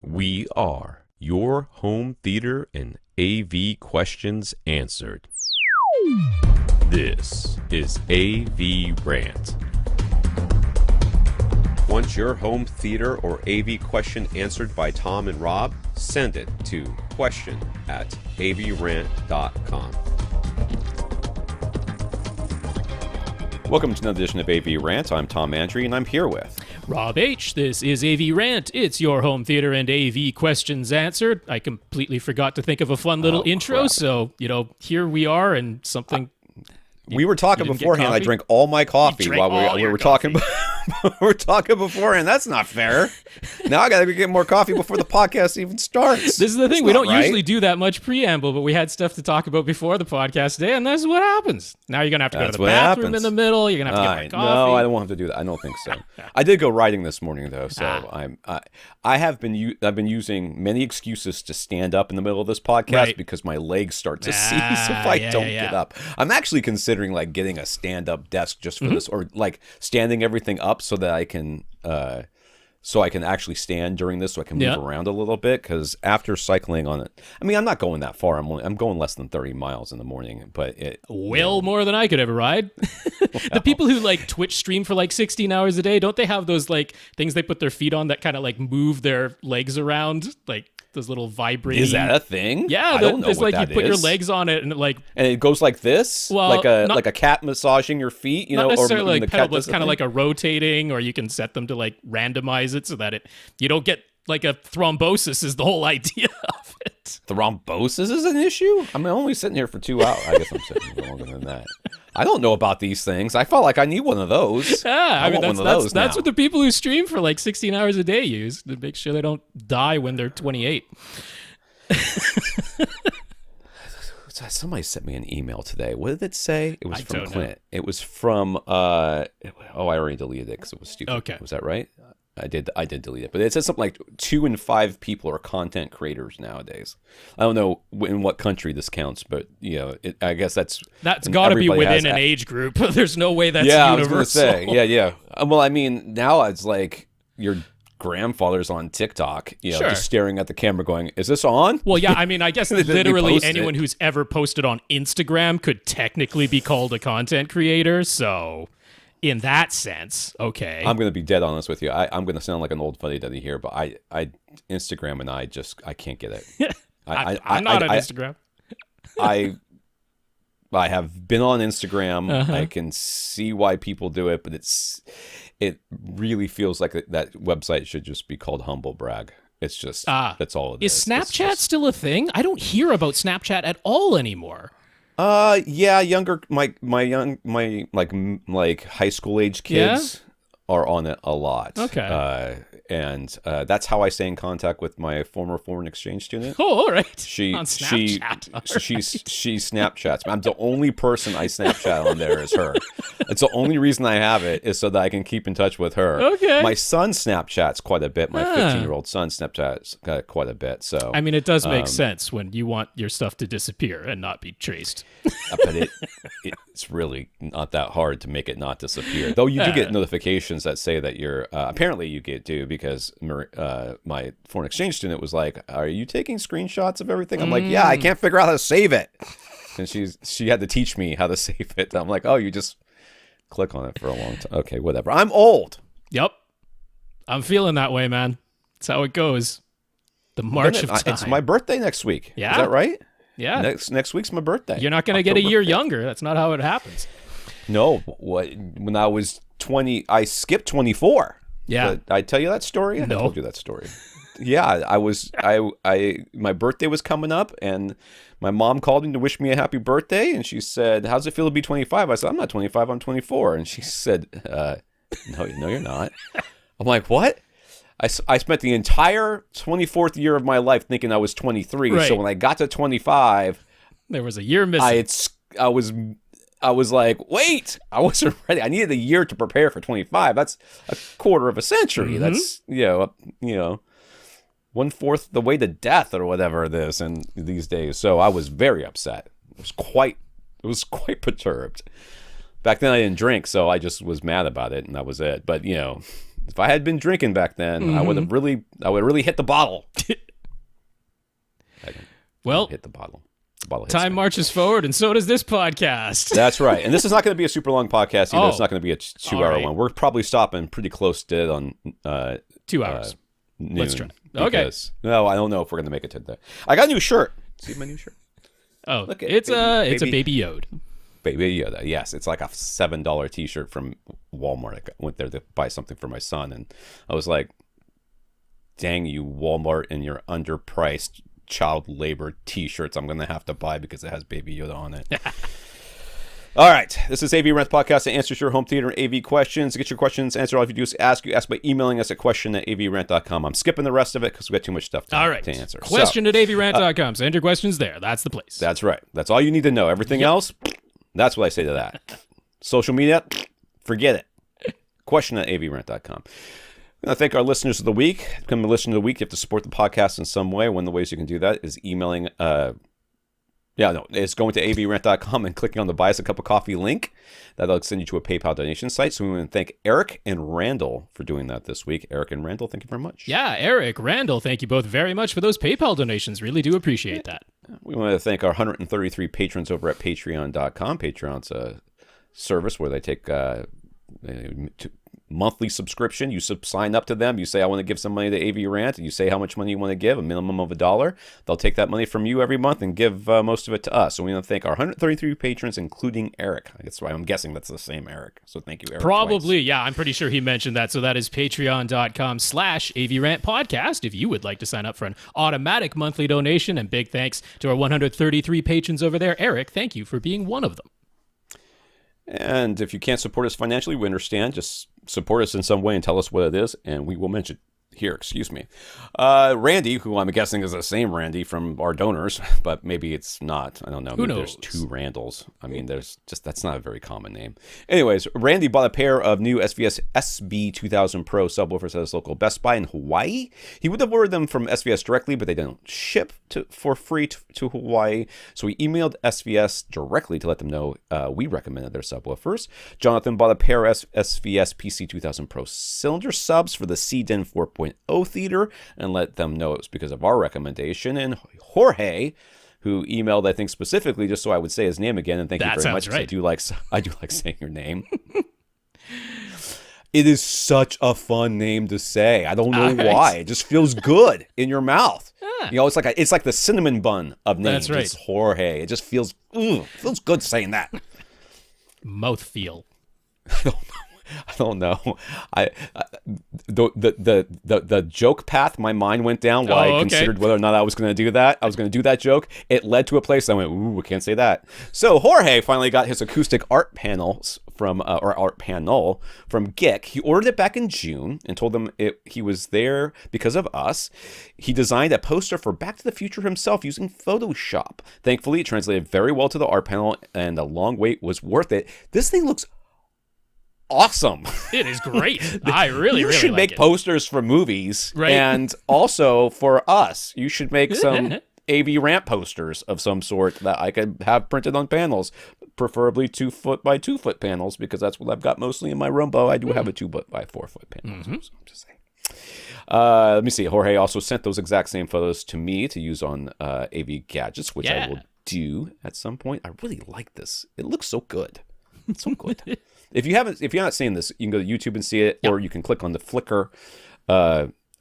We are your home theater and AV questions answered. This is AVRant. Want your home theater or AV question answered by Tom and Rob? Send it to question@avrant.com. Welcome to another edition of AV Rant. I'm Tom Andry, and I'm here with Rob H. This is AV Rant. It's your home theater and AV questions answered. I completely forgot to think of a fun little intro, crap. So, here we are and something... We were talking beforehand. I drank all my coffee while we were talking. We're talking beforehand. That's not fair. Now I got to get more coffee before the podcast even starts. This is the thing. We don't usually do that much preamble, but we had stuff to talk about before the podcast today, and that's what happens. Now you're going to have to go to the bathroom in the middle. You're going to have to get more coffee. No, I don't want to do that. I don't think so. I did go riding this morning, though, so I've been using many excuses to stand up in the middle of this podcast because my legs start to seize if I don't get up. I'm actually considering getting a stand-up desk just for this, or standing everything up so that I can actually stand during this, so I can move around a little bit. Because after cycling on it, I mean, I'm not going that far. I'm going less than 30 miles in the morning, but more than I could ever ride. The people who Twitch stream for 16 hours a day, don't they have those things they put their feet on that kind of move their legs around, those little vibrating... Is that a thing? Yeah, I don't know it's what that you put is. your legs on it and and it goes like this, like a cat massaging your feet, not necessarily pedal, but it's kind of like a rotating, or you can set them to randomize it so that you don't get a thrombosis is the whole idea of it. Thrombosis is an issue? I'm only sitting here for 2 hours. I guess I'm sitting longer than that. I don't know about these things. I felt like I need one of those. Yeah, I mean, that's what the people who stream for 16 hours a day use to make sure they don't die when they're 28. Somebody sent me an email today. What did it say? It was from Clint. It was from I already deleted it because it was stupid. Okay. Was that right? I did delete it, but it says something like 2 in 5 people are content creators nowadays. I don't know in what country this counts, but I guess that's got to be within an age group. There's no way that's universal. I was going to say, yeah. Well, I mean, now it's like your grandfather's on TikTok, just staring at the camera, going, "Is this on?" Well, yeah. I mean, I guess literally anyone who's ever posted on Instagram could technically be called a content creator. So. In that sense, okay. I'm going to be dead honest with you. I'm going to sound like an old fuddy-duddy here, but I Instagram and I can't get it. I'm not on Instagram. I have been on Instagram. I can see why people do it, but it really feels like that website should just be called Humble Brag. It's just that's all it is. Is Snapchat still a thing? I don't hear about Snapchat at all anymore. Younger my high school age kids are on it a lot. Okay. And that's how I stay in contact with my former foreign exchange student. Oh, all right. She on Snapchat. she Snapchats. I'm the only person I Snapchat on there is her. It's the only reason I have it is so that I can keep in touch with her. Okay. My son Snapchats quite a bit. My 15-year-old son Snapchats quite a bit. So I mean, it does make sense when you want your stuff to disappear and not be traced. But it's really not that hard to make it not disappear. Though you do get notifications that say that you're apparently you get to, because my foreign exchange student was like, "Are you taking screenshots of everything?" I'm like, "Yeah, I can't figure out how to save it." And she had to teach me how to save it. I'm like, "Oh, you just click on it for a long time." Okay, whatever. I'm old. Yep. I'm feeling that way, man. That's how it goes. The march of time. It's my birthday next week. Yeah. Is that right? Yeah. Next week's my birthday. You're not going to get a year younger. That's not how it happens. No. When I was 20, I skipped 24. Yeah. Did I tell you that story? I told you that story. Yeah, my birthday was coming up, and my mom called me to wish me a happy birthday, and she said, "How's it feel to be 25?" I said, "I'm not 25, I'm 24." And she said, no, you're not. I'm like, "What?" I spent the entire 24th year of my life thinking I was 23. Right. So when I got to 25, there was a year missing. I was like, wait, I wasn't ready. I needed a year to prepare for 25. That's a quarter of a century. That's 1/4 the way to death, or whatever it is, in these days. So I was very upset. It was quite perturbed. Back then I didn't drink, so I just was mad about it, and that was it. But If I had been drinking back then, I would really hit the bottle. Well, hit the bottle. The bottle time marches forward, and so does this podcast. That's right. And this is not going to be a super long podcast either. It's not going to be a 2-hour one. We're probably stopping pretty close to it on 2 hours. Noon. Let's try. Okay. No, I don't know if we're going to make it to that. I got a new shirt. See my new shirt? Oh, look, it's a Baby Yoda. Baby Yoda, yes. It's like a $7 t-shirt from Walmart. I went there to buy something for my son, and I was like, dang you, Walmart, and your underpriced child labor t-shirts I'm going to have to buy because it has Baby Yoda on it. All right. This is AV Rant Podcast that answers your home theater and AV questions. To get your questions answered, all you have to do is ask by emailing us at question@avrant.com. I'm skipping the rest of it because we got too much stuff to answer. Question@avrant.com. Send your questions there. That's the place. That's right. That's all you need to know. Everything else, that's what I say to that. Social media, forget it. Question@avrant.com. I want to thank our listeners of the week. To become a listener of the week, you have to support the podcast in some way. One of the ways you can do that is emailing... it's going to avrant.com and clicking on the Buy Us a Cup of Coffee link. That'll send you to a PayPal donation site. So we want to thank Eric and Randall for doing that this week. Eric and Randall, thank you very much. Yeah, Eric, Randall, thank you both very much for those PayPal donations. Really do appreciate that. We want to thank our 133 patrons over at patreon.com. Patreon's a service where they take monthly subscription. You sign up to them. You say, I want to give some money to AV Rant, and you say how much money you want to give, a minimum of $1. They'll take that money from you every month and give most of it to us. So we want to thank our 133 patrons, including Eric. That's why I'm guessing that's the same Eric. So thank you, Eric. Probably, twice. Yeah. I'm pretty sure he mentioned that. So that is patreon.com/AVRant podcast if you would like to sign up for an automatic monthly donation. And big thanks to our 133 patrons over there. Eric, thank you for being one of them. And if you can't support us financially, we understand. Just support us in some way and tell us what it is, and we will mention here. Excuse me. Randy, who I'm guessing is the same Randy from our donors, but maybe it's not. I don't know. Who maybe knows? There's two Randalls. I mean, that's not a very common name. Anyways, Randy bought a pair of new SVS SB2000 Pro subwoofers at his local Best Buy in Hawaii. He would have ordered them from SVS directly, but they didn't ship for free to Hawaii. So he emailed SVS directly to let them know we recommended their subwoofers. Jonathan bought a pair of SVS PC2000 Pro cylinder subs for the CDEN 4.0 theater and let them know it was because of our recommendation. And Jorge, who emailed, I think specifically just so I would say his name again, and thank you very much. Right. I do like saying your name. It is such a fun name to say. I don't know why. It just feels good in your mouth. Yeah. You know, it's like the cinnamon bun of names. That's right. It's Jorge. It just feels good saying that. Mouthfeel. I don't know. The joke path my mind went down while I considered whether or not I was going to do that. I was going to do that joke. It led to a place I went, ooh, I can't say that. So Jorge finally got his acoustic art panels from art panel from Geek. He ordered it back in June and told them he was there because of us. He designed a poster for Back to the Future himself using Photoshop. Thankfully, it translated very well to the art panel, and the long wait was worth it. This thing looks awesome. It is great. I really you should like make it. posters for movies, right? And also for us, you should make some AV Rant posters of some sort that I could have printed on panels, preferably 2 foot by 2 foot panels, because that's what I've got mostly in my room. But I do have a 2 foot by 4 foot panel. So I'm just saying. Let me see. Jorge also sent those exact same photos to me to use on AV gadgets, which I will do at some point. I really like this. It looks so good. It's so good. If you're not seeing this, you can go to YouTube and see it, or you can click on the Flickr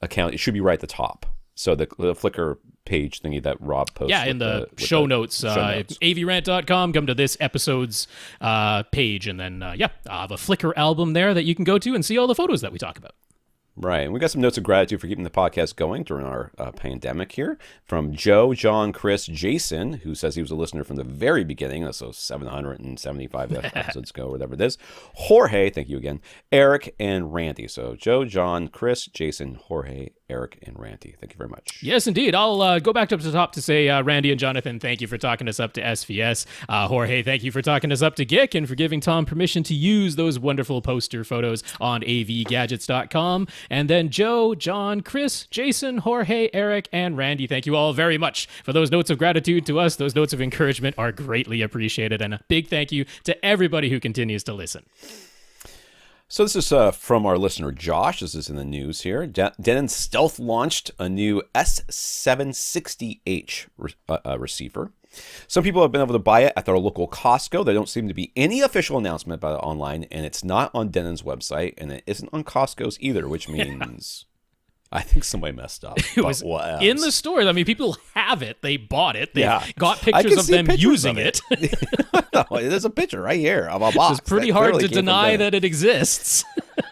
account. It should be right at the top. So the Flickr page thingy that Rob posted. Yeah, in the show notes. AVRant.com, come to this episode's page, and then, I have a Flickr album there that you can go to and see all the photos that we talk about. Right. And we got some notes of gratitude for keeping the podcast going during our pandemic here from Joe, John, Chris, Jason, who says he was a listener from the very beginning, so 775 episodes ago, whatever it is. Jorge, thank you again. Eric and Randy. So Joe, John, Chris, Jason, Jorge, Eric, and Randy. Thank you very much. Yes, indeed. I'll go back up to the top to say Randy and Jonathan, thank you for talking us up to SVS. Jorge, thank you for talking us up to Geek and for giving Tom permission to use those wonderful poster photos on avgadgets.com. And then Joe, John, Chris, Jason, Jorge, Eric, and Randy, thank you all very much for those notes of gratitude to us. Those notes of encouragement are greatly appreciated. And a big thank you to everybody who continues to listen. So this is from our listener Josh. This is in the news here. Denon stealth launched a new S760H receiver. Some people have been able to buy it at their local Costco. There don't seem to be any official announcement about it online, and it's not on Denon's website, and it isn't on Costco's either, which means I think somebody messed up. It was in the store. I mean, people have it. They bought it. They got pictures of them using it. No, there's a picture right here of a box. It's pretty hard to deny that it exists.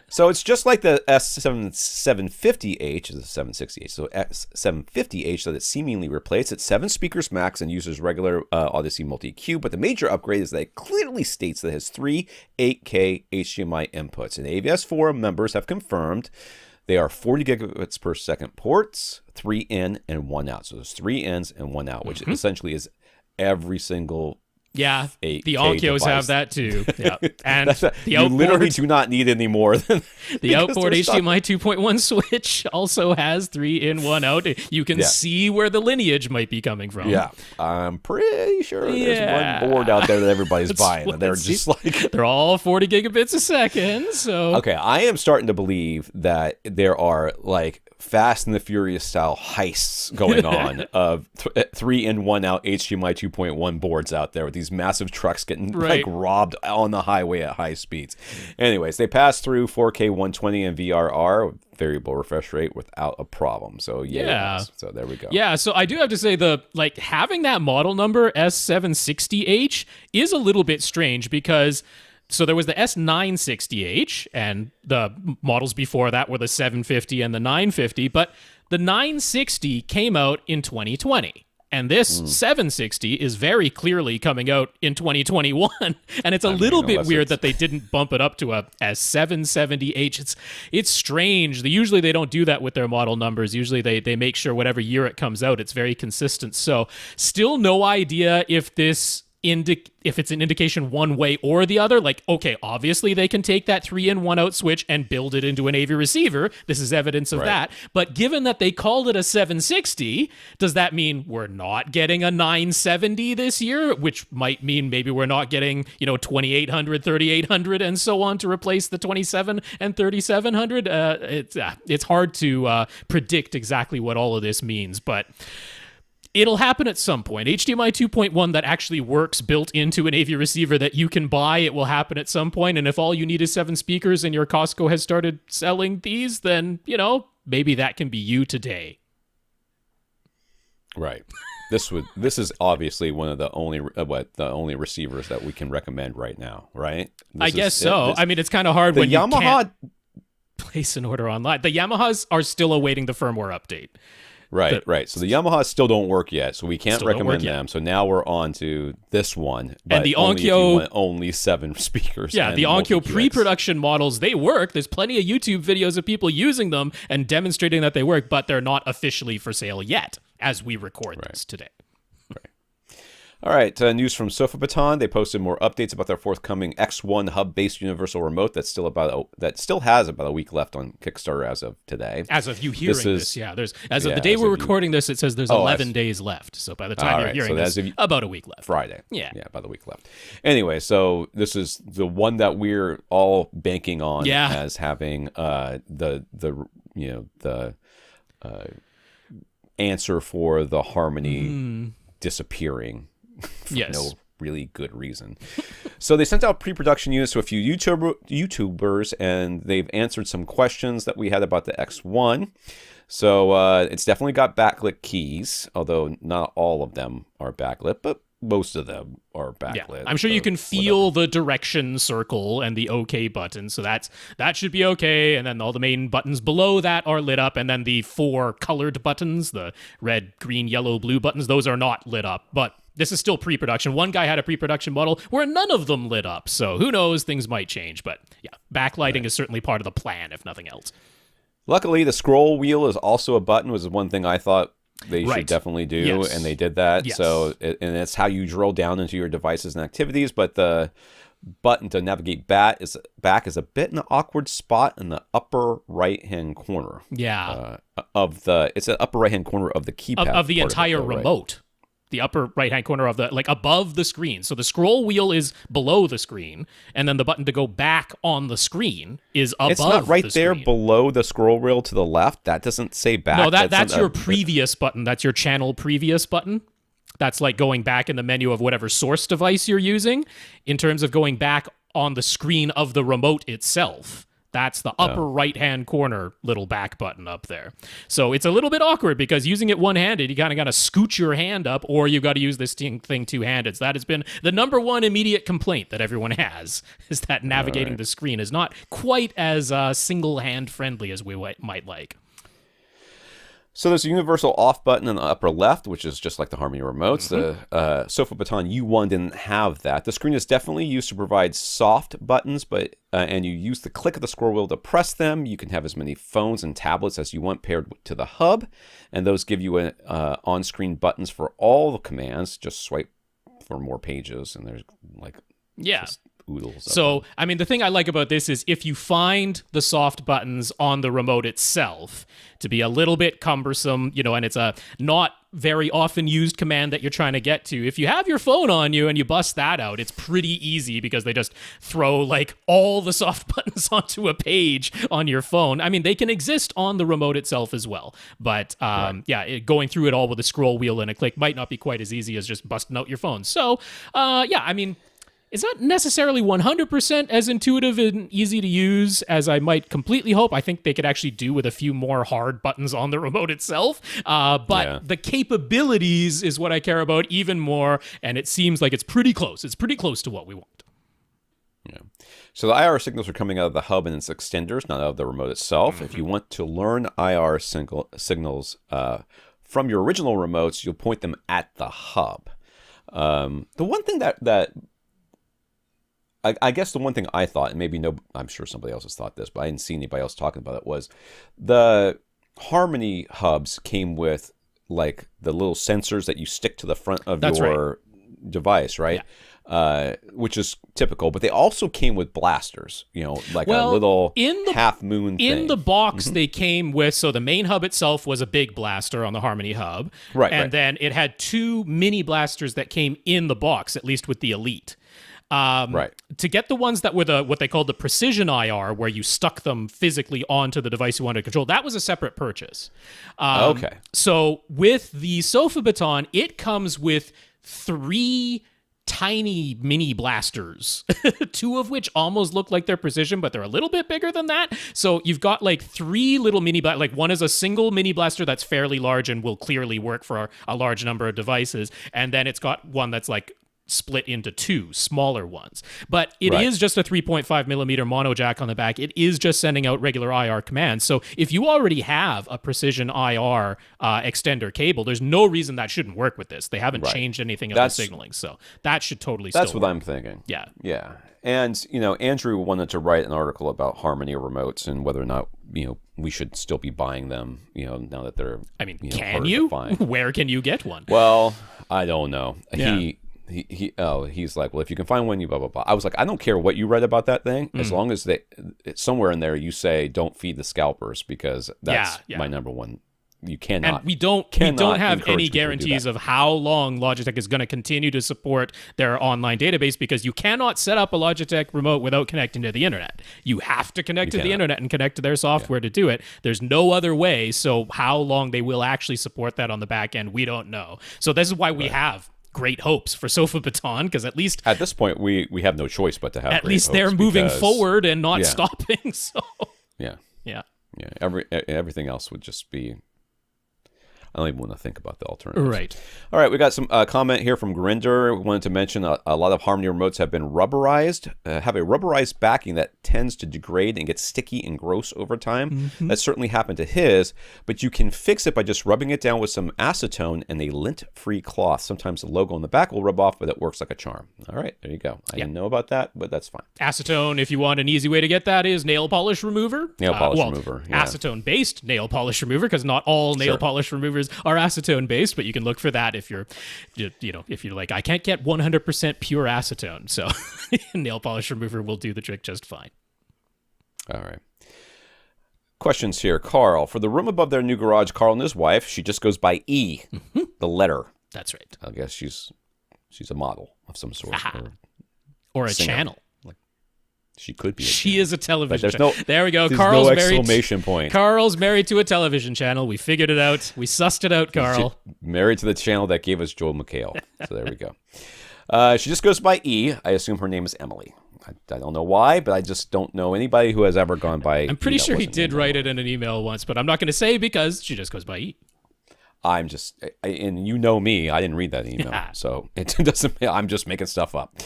So it's just like the S750H, is a 760H. So S750H that it seemingly replaced. It's 7 speakers max and uses regular Odyssey multi-EQ. But the major upgrade is that it clearly states that it has 3 8K HDMI inputs. And AVS Forum members have confirmed they are 40 gigabits per second ports, 3 in and 1 out. So there's 3 ins and 1 out, which essentially is every single the 8K Onkyos device. have that too. Yeah, and you literally do not need any more than the outboard HDMI 2.1 switch also has 3 in 1 out. You can see where the lineage might be coming from. Yeah, I'm pretty sure there's one board out there that everybody's buying. And they're just like they're all 40 gigabits a second. So okay, I am starting to believe that there are like Fast and the Furious style heists going on of 3 in 1 out HDMI 2.1 boards out there with these massive trucks getting like robbed on the highway at high speeds. Anyways, they pass through 4K 120 and VRR variable refresh rate without a problem. So so there we go. Yeah, so I do have to say having that model number S760H is a little bit strange because so there was the S960H, and the models before that were the 750 and the 950, but the 960 came out in 2020. And this 760 is very clearly coming out in 2021. And it's a little bit weird that they didn't bump it up to a S770H. It's strange. Usually they don't do that with their model numbers. Usually they make sure whatever year it comes out, it's very consistent. So still no idea if this if it's an indication one way or the other. Like, okay, obviously they can take that 3 in 1 out switch and build it into an AV receiver. This is evidence of that. But given that they called it a 760, does that mean we're not getting a 970 this year? Which might mean maybe we're not getting, 2800, 3800, and so on to replace the 27 and 3700. It's hard to predict exactly what all of this means, but it'll happen at some point. HDMI 2.1 that actually works built into an AV receiver that you can buy, it will happen at some point. And if all you need is 7 speakers and your Costco has started selling these, then, maybe that can be you today. Right. This is obviously one of the only receivers that we can recommend right now, right? I guess so. I mean, it's kind of hard when you can't place an order online. The Yamahas are still awaiting the firmware update. Right. So the Yamahas still don't work yet, so we can't recommend them. So now we're on to this one. But and the Onkyo only 7 speakers. Yeah, the Onkyo pre-production models, they work. There's plenty of YouTube videos of people using them and demonstrating that they work, but they're not officially for sale yet as we record this today. All right, news from Sofabaton. They posted more updates about their forthcoming X1 hub-based universal remote that still has about a week left on Kickstarter as of today. As of you hearing this, There's as of the day we're recording this, it says there's 11 days left. So by the time you're hearing this, about a week left. Friday. Yeah, about a week left. Anyway, so this is the one that we're all banking on as having the answer for the Harmony disappearing. For no really good reason. So they sent out pre-production units to a few YouTubers, and they've answered some questions that we had about the X1. So it's definitely got backlit keys, although not all of them are backlit, but most of them are backlit. Yeah, I'm sure you can feel the direction circle and the OK button, so that should be okay. And then all the main buttons below that are lit up, and then the 4 colored buttons, the red, green, yellow, blue buttons, those are not lit up. But this is still pre-production. One guy had a pre-production model where none of them lit up, so who knows, things might change. But yeah, backlighting is certainly part of the plan, if nothing else. Luckily, the scroll wheel is also a button, was one thing I thought they should definitely do, and they did that. So, and it's how you drill down into your devices and activities, but the button to navigate back is a bit in an awkward spot in the upper right-hand corner. Yeah. It's the upper right-hand corner of the keypad. Of the entire remote. the upper right-hand corner of the, like above the screen. So the scroll wheel is below the screen, and then the button to go back on the screen is above. It's not right the there screen. Below the scroll wheel to the left. That doesn't say back. No, that's your previous button. That's your channel previous button. That's like going back in the menu of whatever source device you're using. In terms of going back on the screen of the remote itself, that's the upper right-hand corner little back button up there. So it's a little bit awkward because using it one-handed, you kind of got to scoot your hand up, or you've got to use this thing two-handed. So that has been the number one immediate complaint that everyone has, is that navigating the screen is not quite as single-hand friendly as we might like. So there's a universal off button in the upper left, which is just like the Harmony remotes. The Sofabaton U1 didn't have that. The screen is definitely used to provide soft buttons, but and you use the click of the scroll wheel to press them. You can have as many phones and tablets as you want paired to the hub, and those give you on-screen buttons for all the commands. Just swipe for more pages, and there's like just oodles. So, I mean, the thing I like about this is if you find the soft buttons on the remote itself to be a little bit cumbersome, and it's a not very often used command that you're trying to get to, if you have your phone on you and you bust that out, it's pretty easy because they just throw like all the soft buttons onto a page on your phone. I mean, they can exist on the remote itself as well, but going through it all with a scroll wheel and a click might not be quite as easy as just busting out your phone. So, I mean, it's not necessarily 100% as intuitive and easy to use as I might completely hope. I think they could actually do with a few more hard buttons on the remote itself. But the capabilities is what I care about even more, and it seems like it's pretty close. It's pretty close to what we want. Yeah. So the IR signals are coming out of the hub and its extenders, not out of the remote itself. If you want to learn IR signals from your original remotes, you'll point them at the hub. The one thing that I guess the one thing I thought, and maybe I'm sure somebody else has thought this, but I didn't see anybody else talking about it, was the Harmony hubs came with like the little sensors that you stick to the front of your device, right? Yeah. Which is typical, but they also came with blasters, like a little half moon thing. In the box, they came with, so the main hub itself was a big blaster on the Harmony hub. Right. And then it had two mini blasters that came in the box, at least with the Elite. To get the ones that were what they called the precision IR, where you stuck them physically onto the device you wanted to control, that was a separate purchase. Okay. So with the Sofabaton, it comes with 3 tiny mini blasters, 2 of which almost look like they're precision, but they're a little bit bigger than that. So you've got like 3 little mini blasters. Like one is a single mini blaster that's fairly large and will clearly work for a large number of devices. And then it's got one that's like split into 2 smaller ones. But it is just a 3.5 millimeter mono jack on the back. It is just sending out regular IR commands. So if you already have a precision IR extender cable, there's no reason that shouldn't work with this. They haven't changed anything of the signaling. So that should totally still work. That's what I'm thinking. Yeah. Yeah. And, Andrew wanted to write an article about Harmony remotes and whether or not, we should still be buying them, now that they're, can you? Where can you get one? Well, I don't know. Yeah. He's like, well, if you can find one, you blah, blah, blah. I was like, I don't care what you read about that thing, as long as somewhere in there you say, don't feed the scalpers, because that's my number one. You cannot. And we don't have any guarantees of how long Logitech is going to continue to support their online database, because you cannot set up a Logitech remote without connecting to the internet. You have to connect to the internet and connect to their software to do it. There's no other way. So how long they will actually support that on the back end, we don't know. So this is why we have great hopes for Sofabaton, because at least at this point we have no choice but to have at least they're moving forward and not stopping. So everything else would just be, I don't even want to think about the alternatives. Right. All right, we got some comment here from Gurinder. We wanted to mention a lot of Harmony remotes have been rubberized, have a rubberized backing that tends to degrade and get sticky and gross over time. That certainly happened to his, but you can fix it by just rubbing it down with some acetone and a lint-free cloth. Sometimes the logo on the back will rub off, but it works like a charm. All right, there you go. I didn't know about that, but that's fine. Acetone, if you want an easy way to get that, is nail polish remover. Nail polish remover. Yeah. Acetone-based nail polish remover, because not all nail polish removers are acetone based, but you can look for that if you're like, I can't get 100% pure acetone, so nail polish remover will do the trick just fine. All right. Questions here. Karl, for the room above their new garage, Karl and his wife, she just goes by E, the letter. That's right. I guess she's a model of some sort. Or a singer. channel. She could be. She is a television channel. channel. There we go. There's Carl's no married. exclamation point. Carl's married to a television channel. We figured it out. We sussed it out, Karl. Married to the channel that gave us Joel McHale. So there we go. She just goes by E. I assume her name is Emily. I don't know why, but I just don't know anybody who has ever gone by I'm pretty E sure he did write it in an email once, but I'm not going to say because she just goes by E. And you know me, I didn't read that email, so it doesn't. I'm just making stuff up.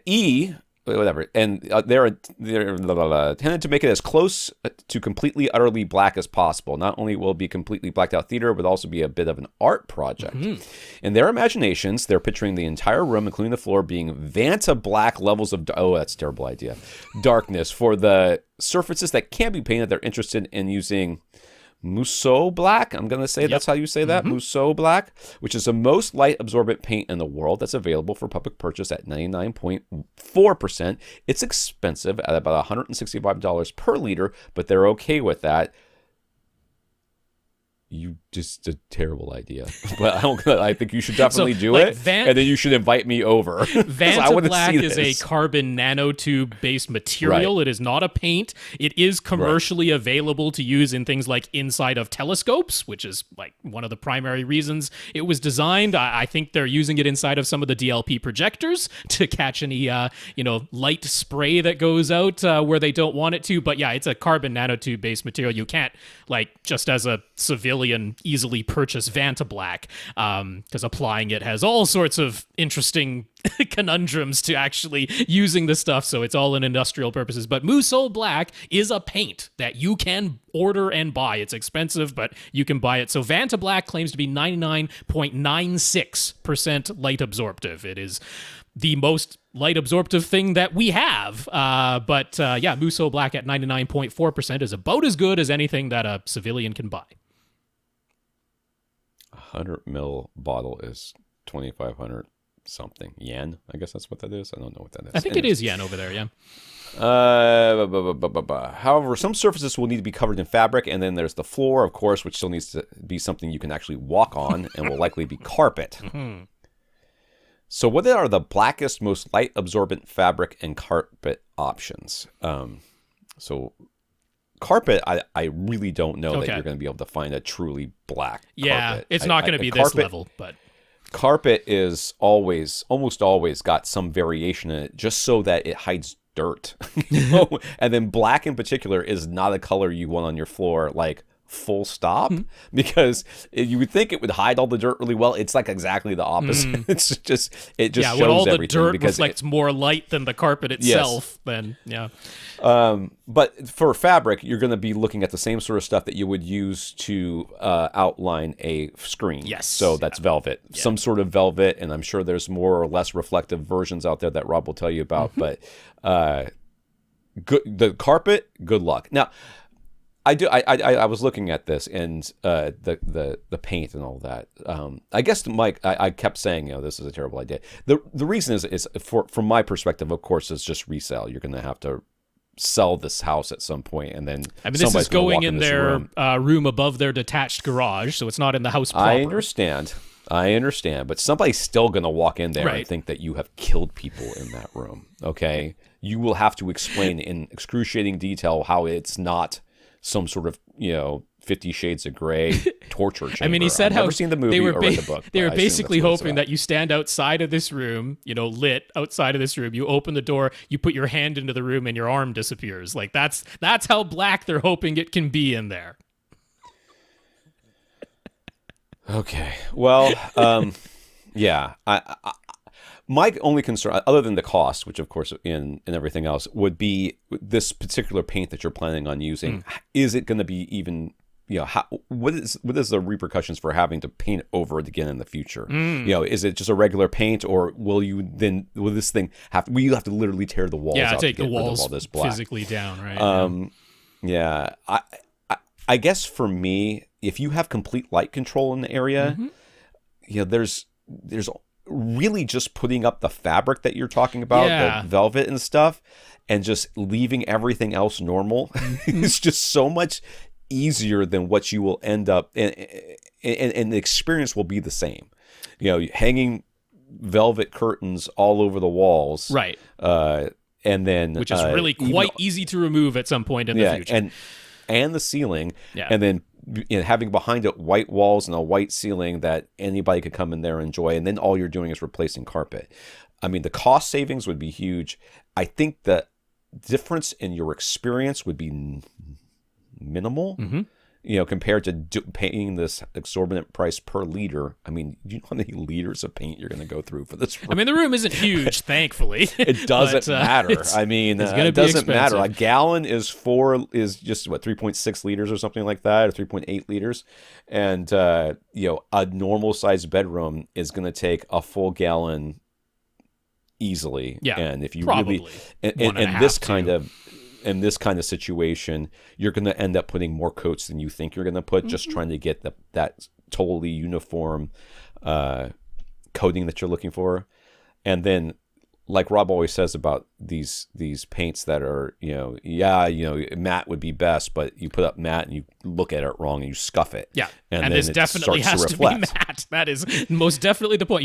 E, whatever, and they're intended to make it as close to completely, utterly black as possible. Not only will it be completely blacked out theater, but also be a bit of an art project. In their imaginations, they're picturing the entire room, including the floor, being Vanta black levels of that's a terrible idea. Darkness for the surfaces that can't be painted. They're interested in using Musou black, I'm going to say that's how you say that, Musou black, which is the most light absorbent paint in the world that's available for public purchase at 99.4%. It's expensive at about $165 per liter, but they're okay with that. You just a terrible idea, but I think you should definitely do it, and then you should invite me over. Vanta Black is a carbon nanotube based material. It is not a paint. It is commercially available to use in things like inside of telescopes, which is like one of the primary reasons it was designed. I think they're using it inside of some of the DLP projectors to catch any light spray that goes out where they don't want it to. But yeah, it's a carbon nanotube based material. You can't just as a civilian easily purchase Vanta Black because applying it has all sorts of interesting conundrums to actually using the stuff, so it's all in industrial purposes. But Musou Black is a paint that you can order and buy. It's expensive, but you can buy it. So Vanta Black claims to be 99.96% light absorptive. It is the most light absorptive thing that we have. But Musou Black at 99.4% is about as good as anything that a civilian can buy. 100 ml bottle is 2,500 something yen. I guess that's what that is. I don't know what that is. I think it is yen over there. Yeah. However, some surfaces will need to be covered in fabric, and then there's the floor, of course, which still needs to be something you can actually walk on, and will likely be carpet. So, what are the blackest, most light absorbent fabric and carpet options? Carpet, I really don't know that you're going to be able to find a truly black carpet. It's not going to be this level, but carpet is almost always got some variation in it, just so that it hides dirt. And then black in particular is not a color you want on your floor, like full stop, because you would think it would hide all the dirt really well. It's like exactly the opposite. It just shows when all the everything dirt because reflects more light than the carpet itself. Then but for fabric, you're going to be looking at the same sort of stuff that you would use to outline a screen. So that's velvet, some sort of velvet, and I'm sure there's more or less reflective versions out there that Rob will tell you about. But the carpet, good luck. Now, I was looking at this and the paint and all that. I guess Mike, I kept saying, this is a terrible idea. The reason is from my perspective, of course, is just resale. You're going to have to sell this house at some point, and then this is going in their room above their detached garage, so it's not in the house proper. I understand, but somebody's still going to walk in there and think that you have killed people in that room. Okay, you will have to explain in excruciating detail how it's not some sort of 50 Shades of Grey torture chamber. He said I've never seen the movie or read the book. They were basically hoping that you stand outside of this room, lit outside of this room. You open the door, you put your hand into the room, and your arm disappears. Like that's how black they're hoping it can be in there. Okay. Well, my only concern, other than the cost, which of course in everything else, would be this particular paint that you're planning on using. Is it going to be even, what is the repercussions for having to paint over it again in the future? Is it just a regular paint, or will you will you have to literally tear the walls out take to get the walls rid of all this black physically down, right? I guess for me, if you have complete light control in the area, there's really just putting up the fabric that you're talking about, the velvet and stuff, and just leaving everything else normal. It's just so much easier than what you will end up, and the experience will be the same. hanging velvet curtains all over the walls. Right. And then which is really quite easy to remove at some point in the future. And the ceiling. Yeah. And then having behind it white walls and a white ceiling that anybody could come in there and enjoy. And then all you're doing is replacing carpet. I mean, the cost savings would be huge. I think the difference in your experience would be minimal. Mm-hmm. Compared to paying this exorbitant price per liter. I mean, do you know how many liters of paint you're going to go through for this room? I mean, the room isn't huge, thankfully. It doesn't matter. I mean, it doesn't matter. A gallon is just 3.6 liters or something like that, or 3.8 liters. And, a normal sized bedroom is going to take a full gallon easily. Yeah, and if you probably in this kind of situation, you're going to end up putting more coats than you think you're going to put, just trying to get that totally uniform coating that you're looking for. And then, like Rob always says about these paints that are, matte would be best, but you put up matte and you look at it wrong and you scuff it. Yeah, and then this definitely has to be matte. That is most definitely the point.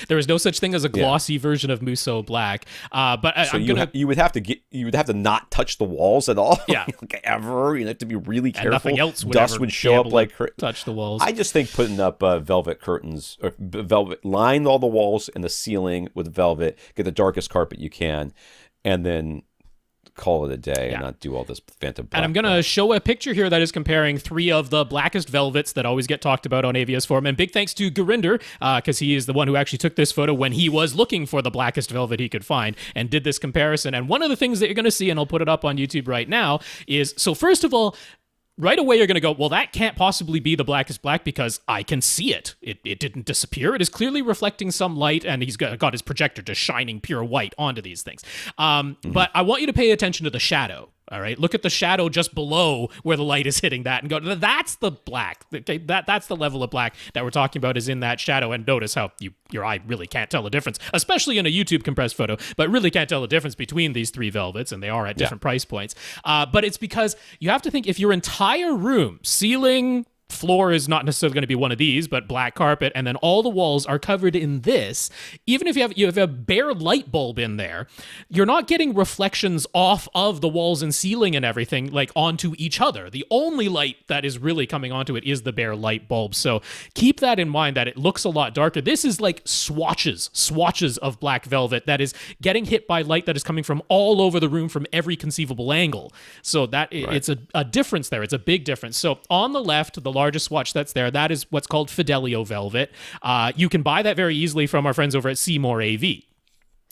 There is no such thing as a glossy version of Musou black. But so you would have to not touch the walls at all. Yeah, like ever. You'd have to be really careful. And nothing else would Dust would show up like touch the walls. I just think putting up velvet curtains or velvet, line all the walls and the ceiling with velvet, get the darkest carpet you can, and then call it a day and not do all this phantom black. And I'm going to show a picture here that is comparing 3 of the blackest velvets that always get talked about on AVS Forum. And big thanks to Gurinder, because he is the one who actually took this photo when he was looking for the blackest velvet he could find and did this comparison. And one of the things that you're going to see, and I'll put it up on YouTube right now, is, so first of all, right away, you're going to go, well, that can't possibly be the blackest black because I can see it. It didn't disappear. It is clearly reflecting some light, and he's got his projector just shining pure white onto these things. But I want you to pay attention to the shadow. All right, look at the shadow just below where the light is hitting that and go, that's the black. Okay, that's the level of black that we're talking about is in that shadow. And notice how your eye really can't tell the difference, especially in a YouTube compressed photo, but really can't tell the difference between these 3 velvets, and they are at different price points. But it's because you have to think, if your entire room, ceiling, floor is not necessarily going to be one of these, but black carpet, and then all the walls are covered in this. Even if you have a bare light bulb in there, you're not getting reflections off of the walls and ceiling and everything like onto each other. The only light that is really coming onto it is the bare light bulb. So keep that in mind, that it looks a lot darker. This is like swatches of black velvet that is getting hit by light that is coming from all over the room from every conceivable angle. So that it's a difference there. It's a big difference. So on the left, the largest swatch that's there, that is what's called Fidelio velvet. You can buy that very easily from our friends over at Seymour AV,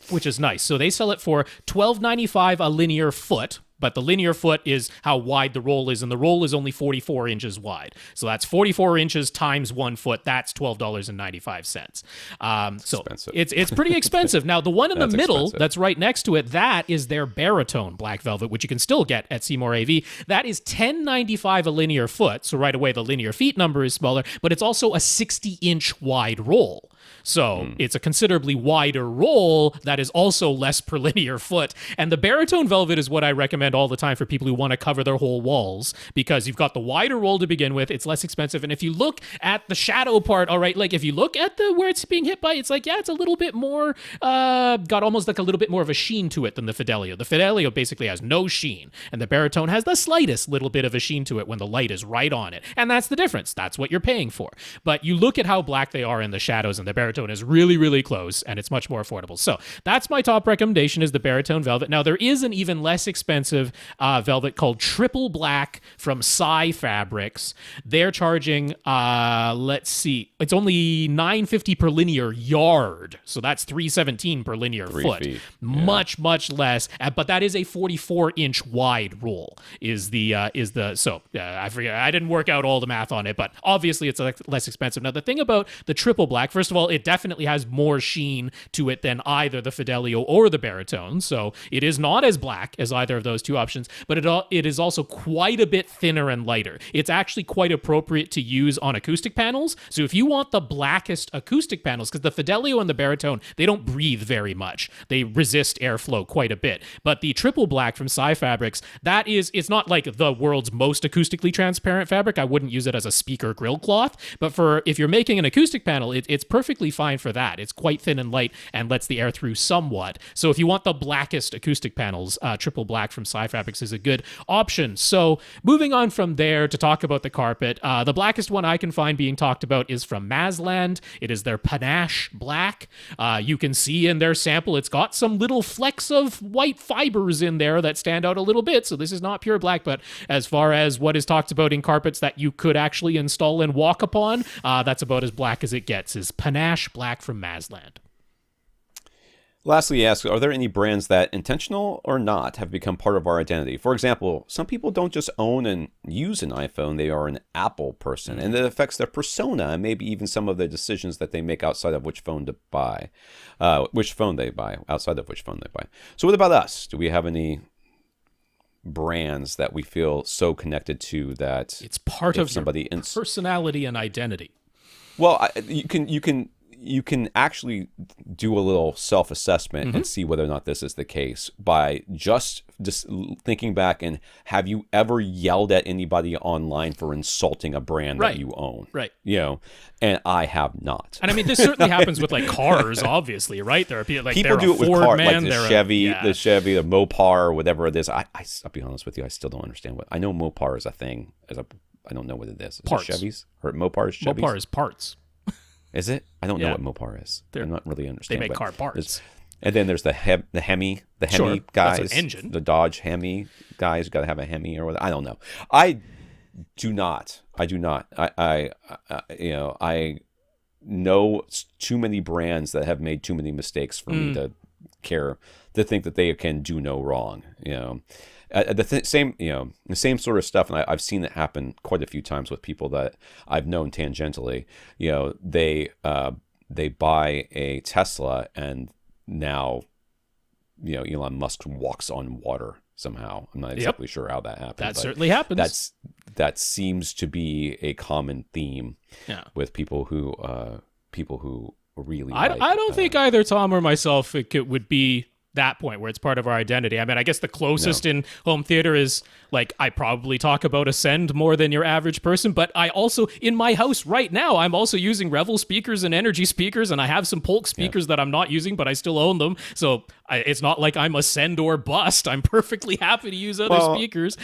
which is nice. So they sell it for $12.95 a linear foot, but the linear foot is how wide the roll is, and the roll is only 44 inches wide. So that's 44 inches times 1 foot. That's $12.95. So it's pretty expensive. Now, the one in the middle that's right next to it, that is their Baritone black velvet, which you can still get at Seymour AV. That is $10.95 a linear foot. So right away, the linear feet number is smaller, but it's also a 60-inch wide roll. So it's a considerably wider roll that is also less per linear foot. And the Baritone velvet is what I recommend all the time for people who want to cover their whole walls, because you've got the wider roll to begin with. It's less expensive. And if you look at the shadow part, all right, like if you look at where it's being hit by, it's like, it's a little bit more, got almost like a little bit more of a sheen to it than the Fidelio. The Fidelio basically has no sheen, and the Baritone has the slightest little bit of a sheen to it when the light is right on it. And that's the difference. That's what you're paying for. But you look at how black they are in the shadows, and the Baritone is really, really close, and it's much more affordable. So that's my top recommendation, is the Baritone velvet. Now, there is an even less expensive velvet called Triple Black from Psy Fabrics. They're charging, let's see, it's only $9.50 per linear yard. So that's $3.17 per linear foot. Feet. Much, much less. But that is a 44-inch wide roll. I forget. I didn't work out all the math on it, but obviously it's less expensive. Now, the thing about the Triple Black, first of all, it definitely has more sheen to it than either the Fidelio or the Baritone. So it is not as black as either of those two options, but it is also quite a bit thinner and lighter. It's actually quite appropriate to use on acoustic panels. So if you want the blackest acoustic panels, because the Fidelio and the Baritone, they don't breathe very much. They resist airflow quite a bit. But the Triple Black from Psy Fabrics, it's not like the world's most acoustically transparent fabric. I wouldn't use it as a speaker grill cloth, but if you're making an acoustic panel, it's perfect perfectly fine for that. It's quite thin and light and lets the air through somewhat. So if you want the Blackest acoustic panels, triple black from Sci-Fabrics is a good option. So moving on from there to talk about the carpet, the Blackest one I can find being talked about is from Masland. It is their Panache black. You can see in their sample it's got some little flecks of white fibers in there that stand out a little bit, so this is not pure black, but as far as what is talked about in carpets that you could actually install and walk upon, that's about as black as it gets, is Panache black from Masland. Lastly, he asks, are there any brands that, intentional or not, have become part of our identity? For example, some people don't just own and use an iPhone, they are an Apple person, and it affects their persona and maybe even some of the decisions that they make outside of which phone to buy, which phone they buy, outside of which phone they buy. So what about us? Do we have any brands that we feel so connected to that it's part of somebody your personality and identity? Well, you can actually do a little self-assessment and see whether or not this is the case by just thinking back and have you ever yelled at anybody online for insulting a brand that you own? Right. You know, and I have not. And I mean, this certainly happens with like cars, obviously, right? There are people like people do it with cars, like the Chevy, the the Mopar, or whatever it is. I'll be honest with you, I still don't understand what. I know Mopar is a thing. I don't know what it is. Parts. Is it Chevys or Mopar is Chevys? Mopar is parts. Is it? I don't know what Mopar is. I'm not really understanding. They make car parts. And then there's the Hemi sure, guys. that's an engine. The Dodge Hemi guys got to have a Hemi or whatever. I don't know. I do not. I know too many brands that have made too many mistakes for me to care, to think that they can do no wrong. You know. The same sort of stuff, and I've seen it happen quite a few times with people that I've known tangentially. You know, they buy a Tesla, and now, you know, Elon Musk walks on water somehow. I'm not exactly sure how that happened. That certainly happens. That seems to be a common theme with people who really. I don't think either Tom or myself it would be that point where it's part of our identity. I mean, I guess the closest in home theater is like I probably talk about Ascend more than your average person, but I also in my house right now I'm also using Revel speakers and Energy speakers, and I have some Polk speakers that I'm not using, but I still own them. So it's not like I'm Ascend or bust. I'm perfectly happy to use other speakers.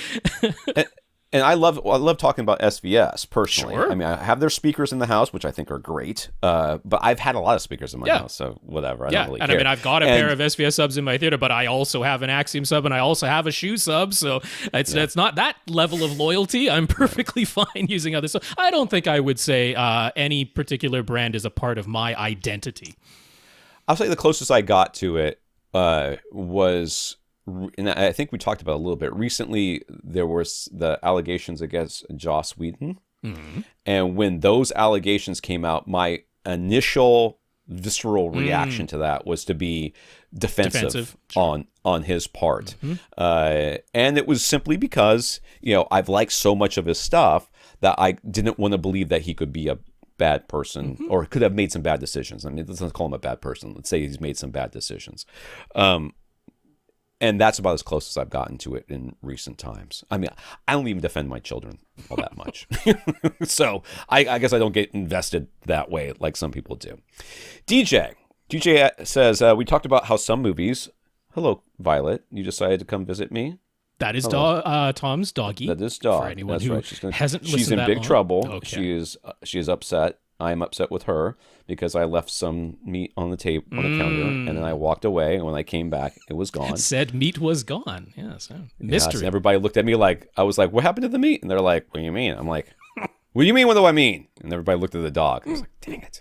And I love talking about SVS personally. Sure. I mean, I have their speakers in the house, which I think are great. But I've had a lot of speakers in my house, so whatever. I don't really care. I mean, I've got a pair of SVS subs in my theater, but I also have an Axiom sub and I also have a Shoe sub. So it's not that level of loyalty. I'm perfectly fine using others. So I don't think I would say any particular brand is a part of my identity. I'll say the closest I got to it was. And I think we talked about it a little bit recently. There was the allegations against Joss Whedon, and when those allegations came out, my initial visceral reaction to that was to be defensive. on his part, and it was simply because I've liked so much of his stuff that I didn't want to believe that he could be a bad person or could have made some bad decisions. I mean, let's not call him a bad person. Let's say he's made some bad decisions. And that's about as close as I've gotten to it in recent times. I mean, I don't even defend my children all that much. So I guess I don't get invested that way like some people do. DJ says, we talked about how some movies... Hello, Violet. You decided to come visit me? That is Tom's doggy. That is dog. For anyone that's who right. hasn't listened She's in that big long. trouble. Okay. She is upset. I'm upset with her because I left some meat on the table on the counter, and then I walked away. And when I came back, it was gone. Said meat was gone. Yes, mystery. Yes, everybody looked at me like I was like, "What happened to the meat?" And they're like, "What do you mean?" I'm like, "What do you mean? What do I mean?" And everybody looked at the dog. I was like, "Dang it."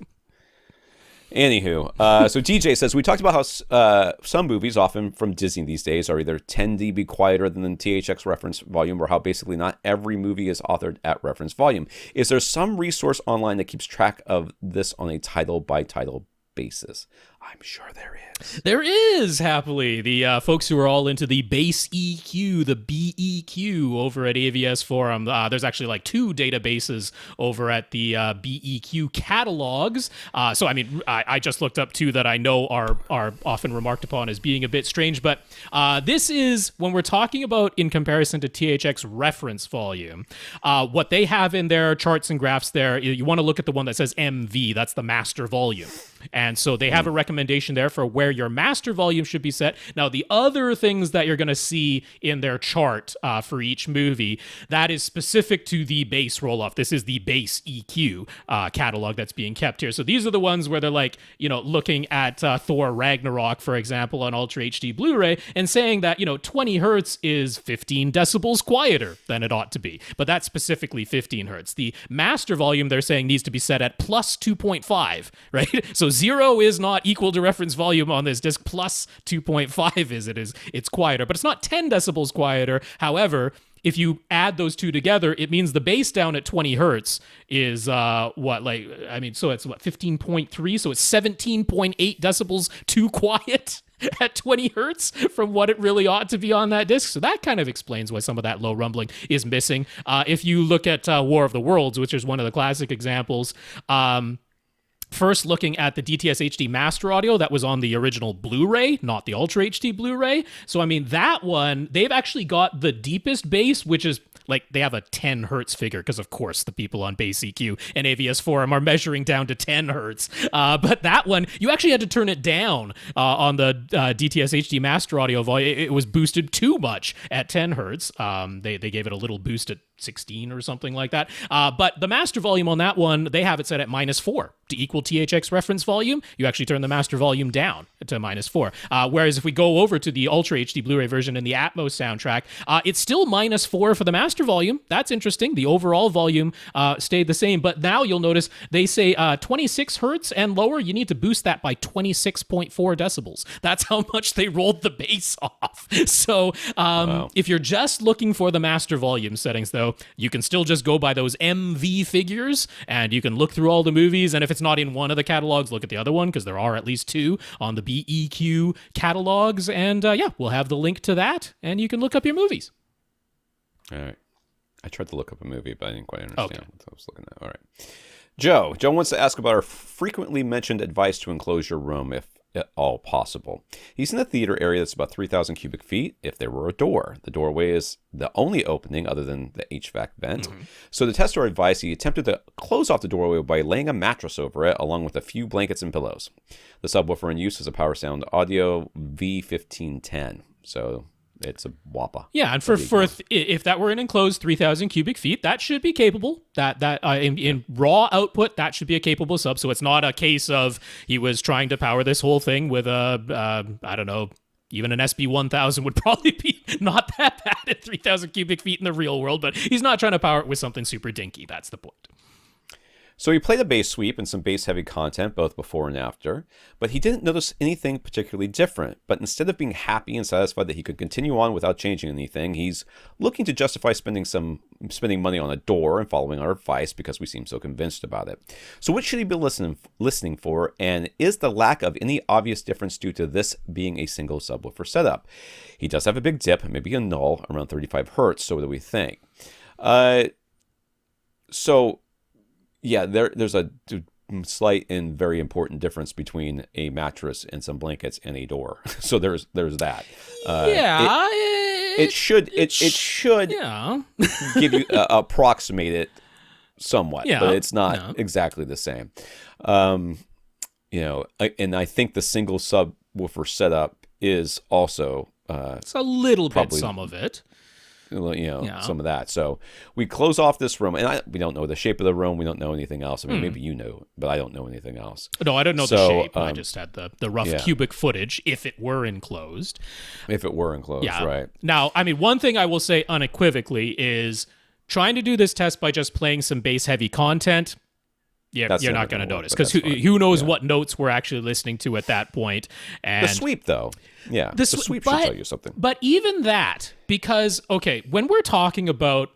Anywho, so TJ says, we talked about how some movies, often from Disney these days, are either tend to be quieter than the THX reference volume, or how basically not every movie is authored at reference volume. Is there some resource online that keeps track of this on a title-by-title basis? I'm sure there is. There is, happily. The folks who are all into the bass EQ, the BEQ over at AVS Forum. There's actually like 2 databases over at the BEQ catalogs. So, I mean, I just looked up 2 that I know are often remarked upon as being a bit strange. But this is, when we're talking about in comparison to THX reference volume, what they have in their charts and graphs there, you want to look at the one that says MV. That's the master volume. And so they have a recommendation there for where your master volume should be set. Now, the other things that you're going to see in their chart for each movie, that is specific to the bass roll-off. This is the bass EQ catalog that's being kept here. So these are the ones where they're like, looking at Thor Ragnarok, for example, on Ultra HD Blu-ray and saying that, 20 hertz is 15 decibels quieter than it ought to be. But that's specifically 15 hertz. The master volume, they're saying, needs to be set at plus 2.5, right? So 0 is not equal to reference volume on this disc, plus 2.5 it's quieter, but it's not 10 decibels quieter. However, if you add those 2 together, it means the bass down at 20 hertz is so it's 15.3, so it's 17.8 decibels too quiet at 20 hertz from what it really ought to be on that disc. So that kind of explains why some of that low rumbling is missing. If you look at War of the Worlds, which is one of the classic examples, first, looking at the DTS HD master audio that was on the original Blu-ray, not the Ultra HD Blu-ray. So, I mean, that one, they've actually got the deepest bass, which is like they have a 10 hertz figure because, of course, the people on Bass EQ and AVS Forum are measuring down to 10 hertz. But that one, you actually had to turn it down on the DTS HD master audio volume. It was boosted too much at 10 hertz. They gave it a little boost at 16 or something like that. But the master volume on that one, they have it set at -4 to equal THX reference volume. You actually turn the master volume down to -4. Whereas if we go over to the Ultra HD Blu-ray version and the Atmos soundtrack, it's still -4 for the master volume. That's interesting. The overall volume stayed the same, but now you'll notice they say 26 hertz and lower, you need to boost that by 26.4 decibels. That's how much they rolled the bass off. So wow. If you're just looking for the master volume settings, though, you can still just go by those MV figures, and you can look through all the movies, and if it's not in one of the catalogs, look at the other one, because there are at least 2 on the BEQ catalogs, and we'll have the link to that, and you can look up your movies. All right. I tried to look up a movie, but I didn't quite understand what I was looking at. All right. Joe wants to ask about our frequently mentioned advice to enclose your room if at all possible. He's in a theater area that's about 3,000 cubic feet if there were a door. The doorway is the only opening other than the HVAC vent. Mm-hmm. So to test our advice, he attempted to close off the doorway by laying a mattress over it along with a few blankets and pillows. The subwoofer in use is a Power Sound Audio V1510. So it's a whopper. Yeah, and if that were an enclosed 3,000 cubic feet, that should be capable. In raw output, that should be a capable sub. So it's not a case of he was trying to power this whole thing with even an SB1000 would probably be not that bad at 3,000 cubic feet in the real world, but he's not trying to power it with something super dinky. That's the point. So he played a bass sweep and some bass-heavy content both before and after, but he didn't notice anything particularly different. But instead of being happy and satisfied that he could continue on without changing anything, he's looking to justify spending money on a door and following our advice because we seem so convinced about it. So what should he be listening for, and is the lack of any obvious difference due to this being a single subwoofer setup? He does have a big dip, maybe a null, around 35 hertz, so what do we think? Yeah, there's a slight and very important difference between a mattress and some blankets and a door. So there's that. It should give you approximate it somewhat, but it's not exactly the same. And I think the single subwoofer setup is also it's a little bit some of it. Some of that. So we close off this room, and we don't know the shape of the room. We don't know anything else. I mean, maybe you know, but I don't know anything else. No, I don't know the shape. I just had the rough cubic footage, if it were enclosed. Right. Now, I mean, one thing I will say unequivocally is trying to do this test by just playing some bass-heavy content. Yeah, you're not going to notice, because who knows what notes we're actually listening to at that point. And the sweep, though. Yeah, the sweep should tell you something. But even that, because, when we're talking about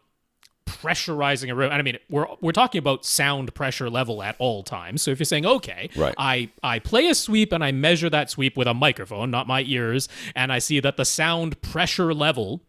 pressurizing a room, and I mean, we're talking about sound pressure level at all times. So if you're saying, okay, right. I play a sweep and I measure that sweep with a microphone, not my ears, and I see that the sound pressure level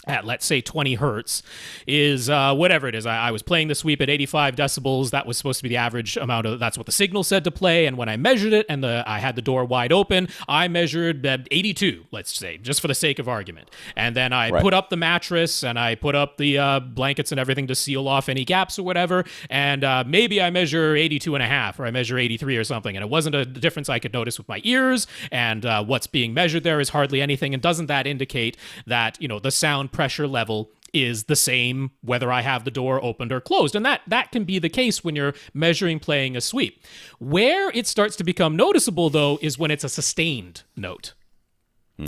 at, let's say, 20 hertz is whatever it is. I was playing the sweep at 85 decibels. That was supposed to be the average amount of, that's what the signal said to play. And when I measured it and I had the door wide open, I measured 82, let's say, just for the sake of argument. And then I put up the mattress and I put up the blankets and everything to seal off any gaps or whatever. And maybe I measure 82 and a half, or I measure 83 or something. And it wasn't a difference I could notice with my ears. And what's being measured there is hardly anything. And doesn't that indicate that, the sound pressure level is the same whether I have the door opened or closed? And that can be the case when you're measuring playing a sweep. Where it starts to become noticeable, though, is when it's a sustained note.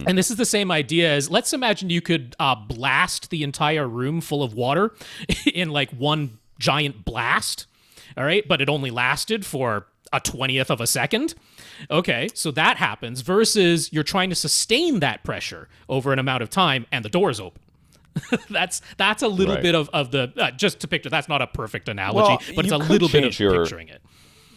And this is the same idea as, let's imagine you could blast the entire room full of water in like one giant blast, all right? But it only lasted for a 20th of a second. Okay, so that happens versus you're trying to sustain that pressure over an amount of time and the door's open. that's a little bit of the, just to picture, that's not a perfect analogy, but it's a little bit of picturing it.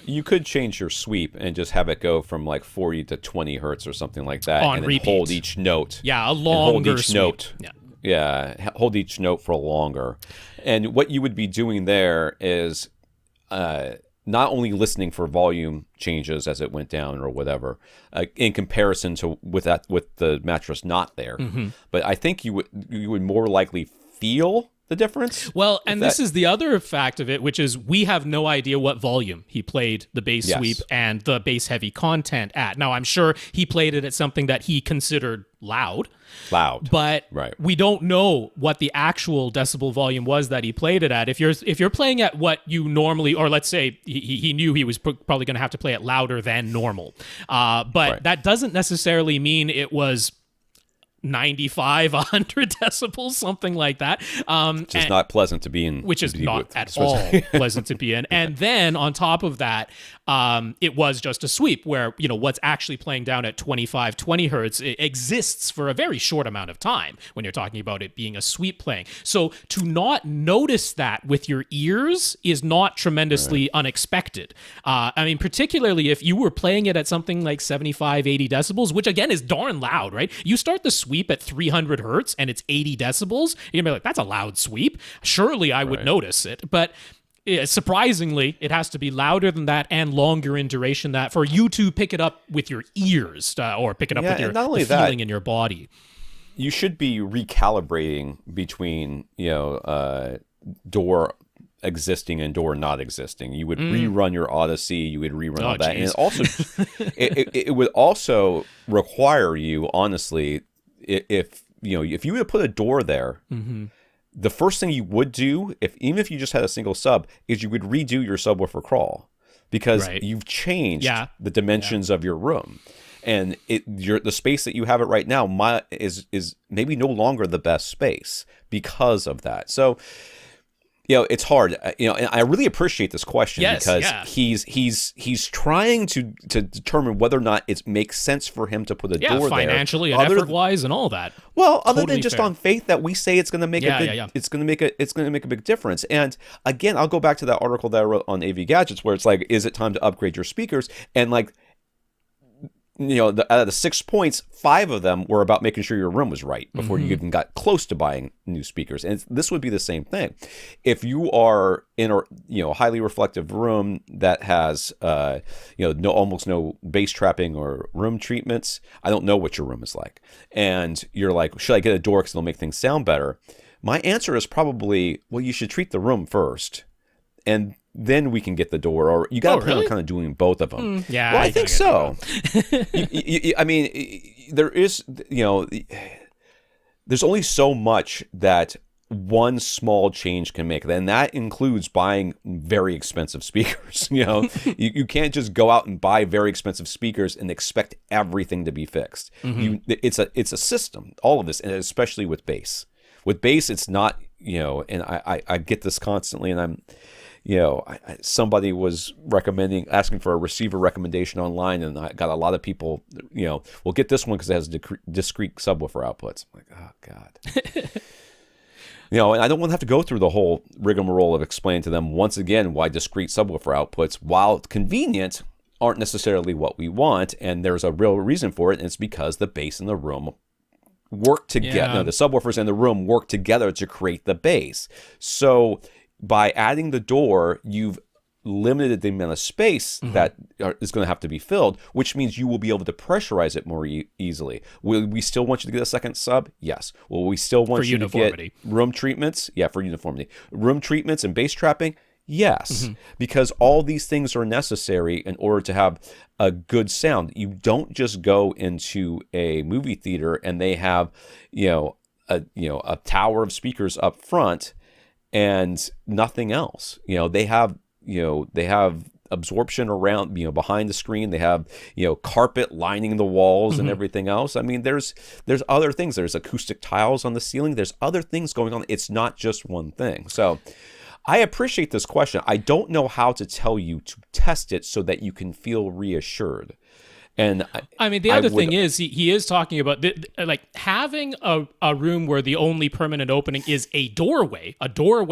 You could change your sweep and just have it go from like 40 to 20 hertz or something like that. On and then repeat. Hold each note. Yeah, a longer hold each sweep. note. Yeah. Yeah, hold each note for longer. And what you would be doing there is not only listening for volume changes as it went down or whatever, in comparison to with the mattress not there, but I think you would more likely feel the difference. Well, and this is the other fact of it, which is we have no idea what volume he played the bass sweep and the bass heavy content at. Now, I'm sure he played it at something that he considered loud, but we don't know what the actual decibel volume was that he played it at. If you're playing at what you normally, or let's say he knew he was probably going to have to play it louder than normal, but that doesn't necessarily mean it was 95, 100 decibels, something like that. Which is not pleasant to be in. Which is not at all pleasant to be in. And then on top of that, it was just a sweep where, what's actually playing down at 25, 20 hertz, it exists for a very short amount of time when you're talking about it being a sweep playing. So to not notice that with your ears is not tremendously unexpected. I mean, particularly if you were playing it at something like 75, 80 decibels, which again is darn loud, right? You start the sweep at 300 hertz and it's 80 decibels, you're gonna be like, that's a loud sweep. Surely I would notice it. But surprisingly, it has to be louder than that and longer in duration that for you to pick it up with your ears or pick it up with the feeling in your body. You should be recalibrating between, door existing and door not existing. You would rerun your Odyssey, you would rerun all that. Geez. And it also it would also require you, honestly, if you would have put a door there, the first thing you would do, even if you just had a single sub, is you would redo your subwoofer crawl, because you've changed the dimensions of your room, and the space that you have it right now is maybe no longer the best space because of that. So it's hard. And I really appreciate this question because he's trying to determine whether or not it makes sense for him to put a door there, financially and effort-wise and all that. Well, other than just on faith that we say it's going to make it's going to make a big difference. And again, I'll go back to that article that I wrote on AV Gadgets where it's like, is it time to upgrade your speakers? And like, out of the 6 points, 5 of them were about making sure your room was right before you even got close to buying new speakers. And this would be the same thing. If you are in a highly reflective room that has almost no bass trapping or room treatments, I don't know what your room is like, and you're like, should I get a door because it'll make things sound better? My answer is probably, well, you should treat the room first, and then we can get the door, or you got to plan on kind of doing both of them. Well, I think so. I mean, there is, there's only so much that one small change can make, and that includes buying very expensive speakers. You can't just go out and buy very expensive speakers and expect everything to be fixed. It's a system, all of this, and especially with bass. With bass, it's not, and I get this constantly, and I'm, somebody was asking for a receiver recommendation online, and I got a lot of people, well, get this one because it has discrete subwoofer outputs. I'm like, oh God. And I don't want to have to go through the whole rigmarole of explaining to them once again why discrete subwoofer outputs, while convenient, aren't necessarily what we want. And there's a real reason for it, and it's because the bass in the room work together. Yeah. The subwoofers in the room work together to create the bass. So by adding the door, you've limited the amount of space that is going to have to be filled, which means you will be able to pressurize it more easily. Will we still want you to get a second sub? Yes. Will we still want you to get room treatments? Yeah, for uniformity. Room treatments and bass trapping? Yes, because all these things are necessary in order to have a good sound. You don't just go into a movie theater and they have, a tower of speakers up front and nothing else. They have absorption around, behind the screen. They have, carpet lining the walls and everything else. I mean, there's other things. There's acoustic tiles on the ceiling. There's other things going on. It's not just one thing. So I appreciate this question. I don't know how to tell you to test it so that you can feel reassured. And I mean, the other thing is he is talking about like having a room where the only permanent opening is a doorway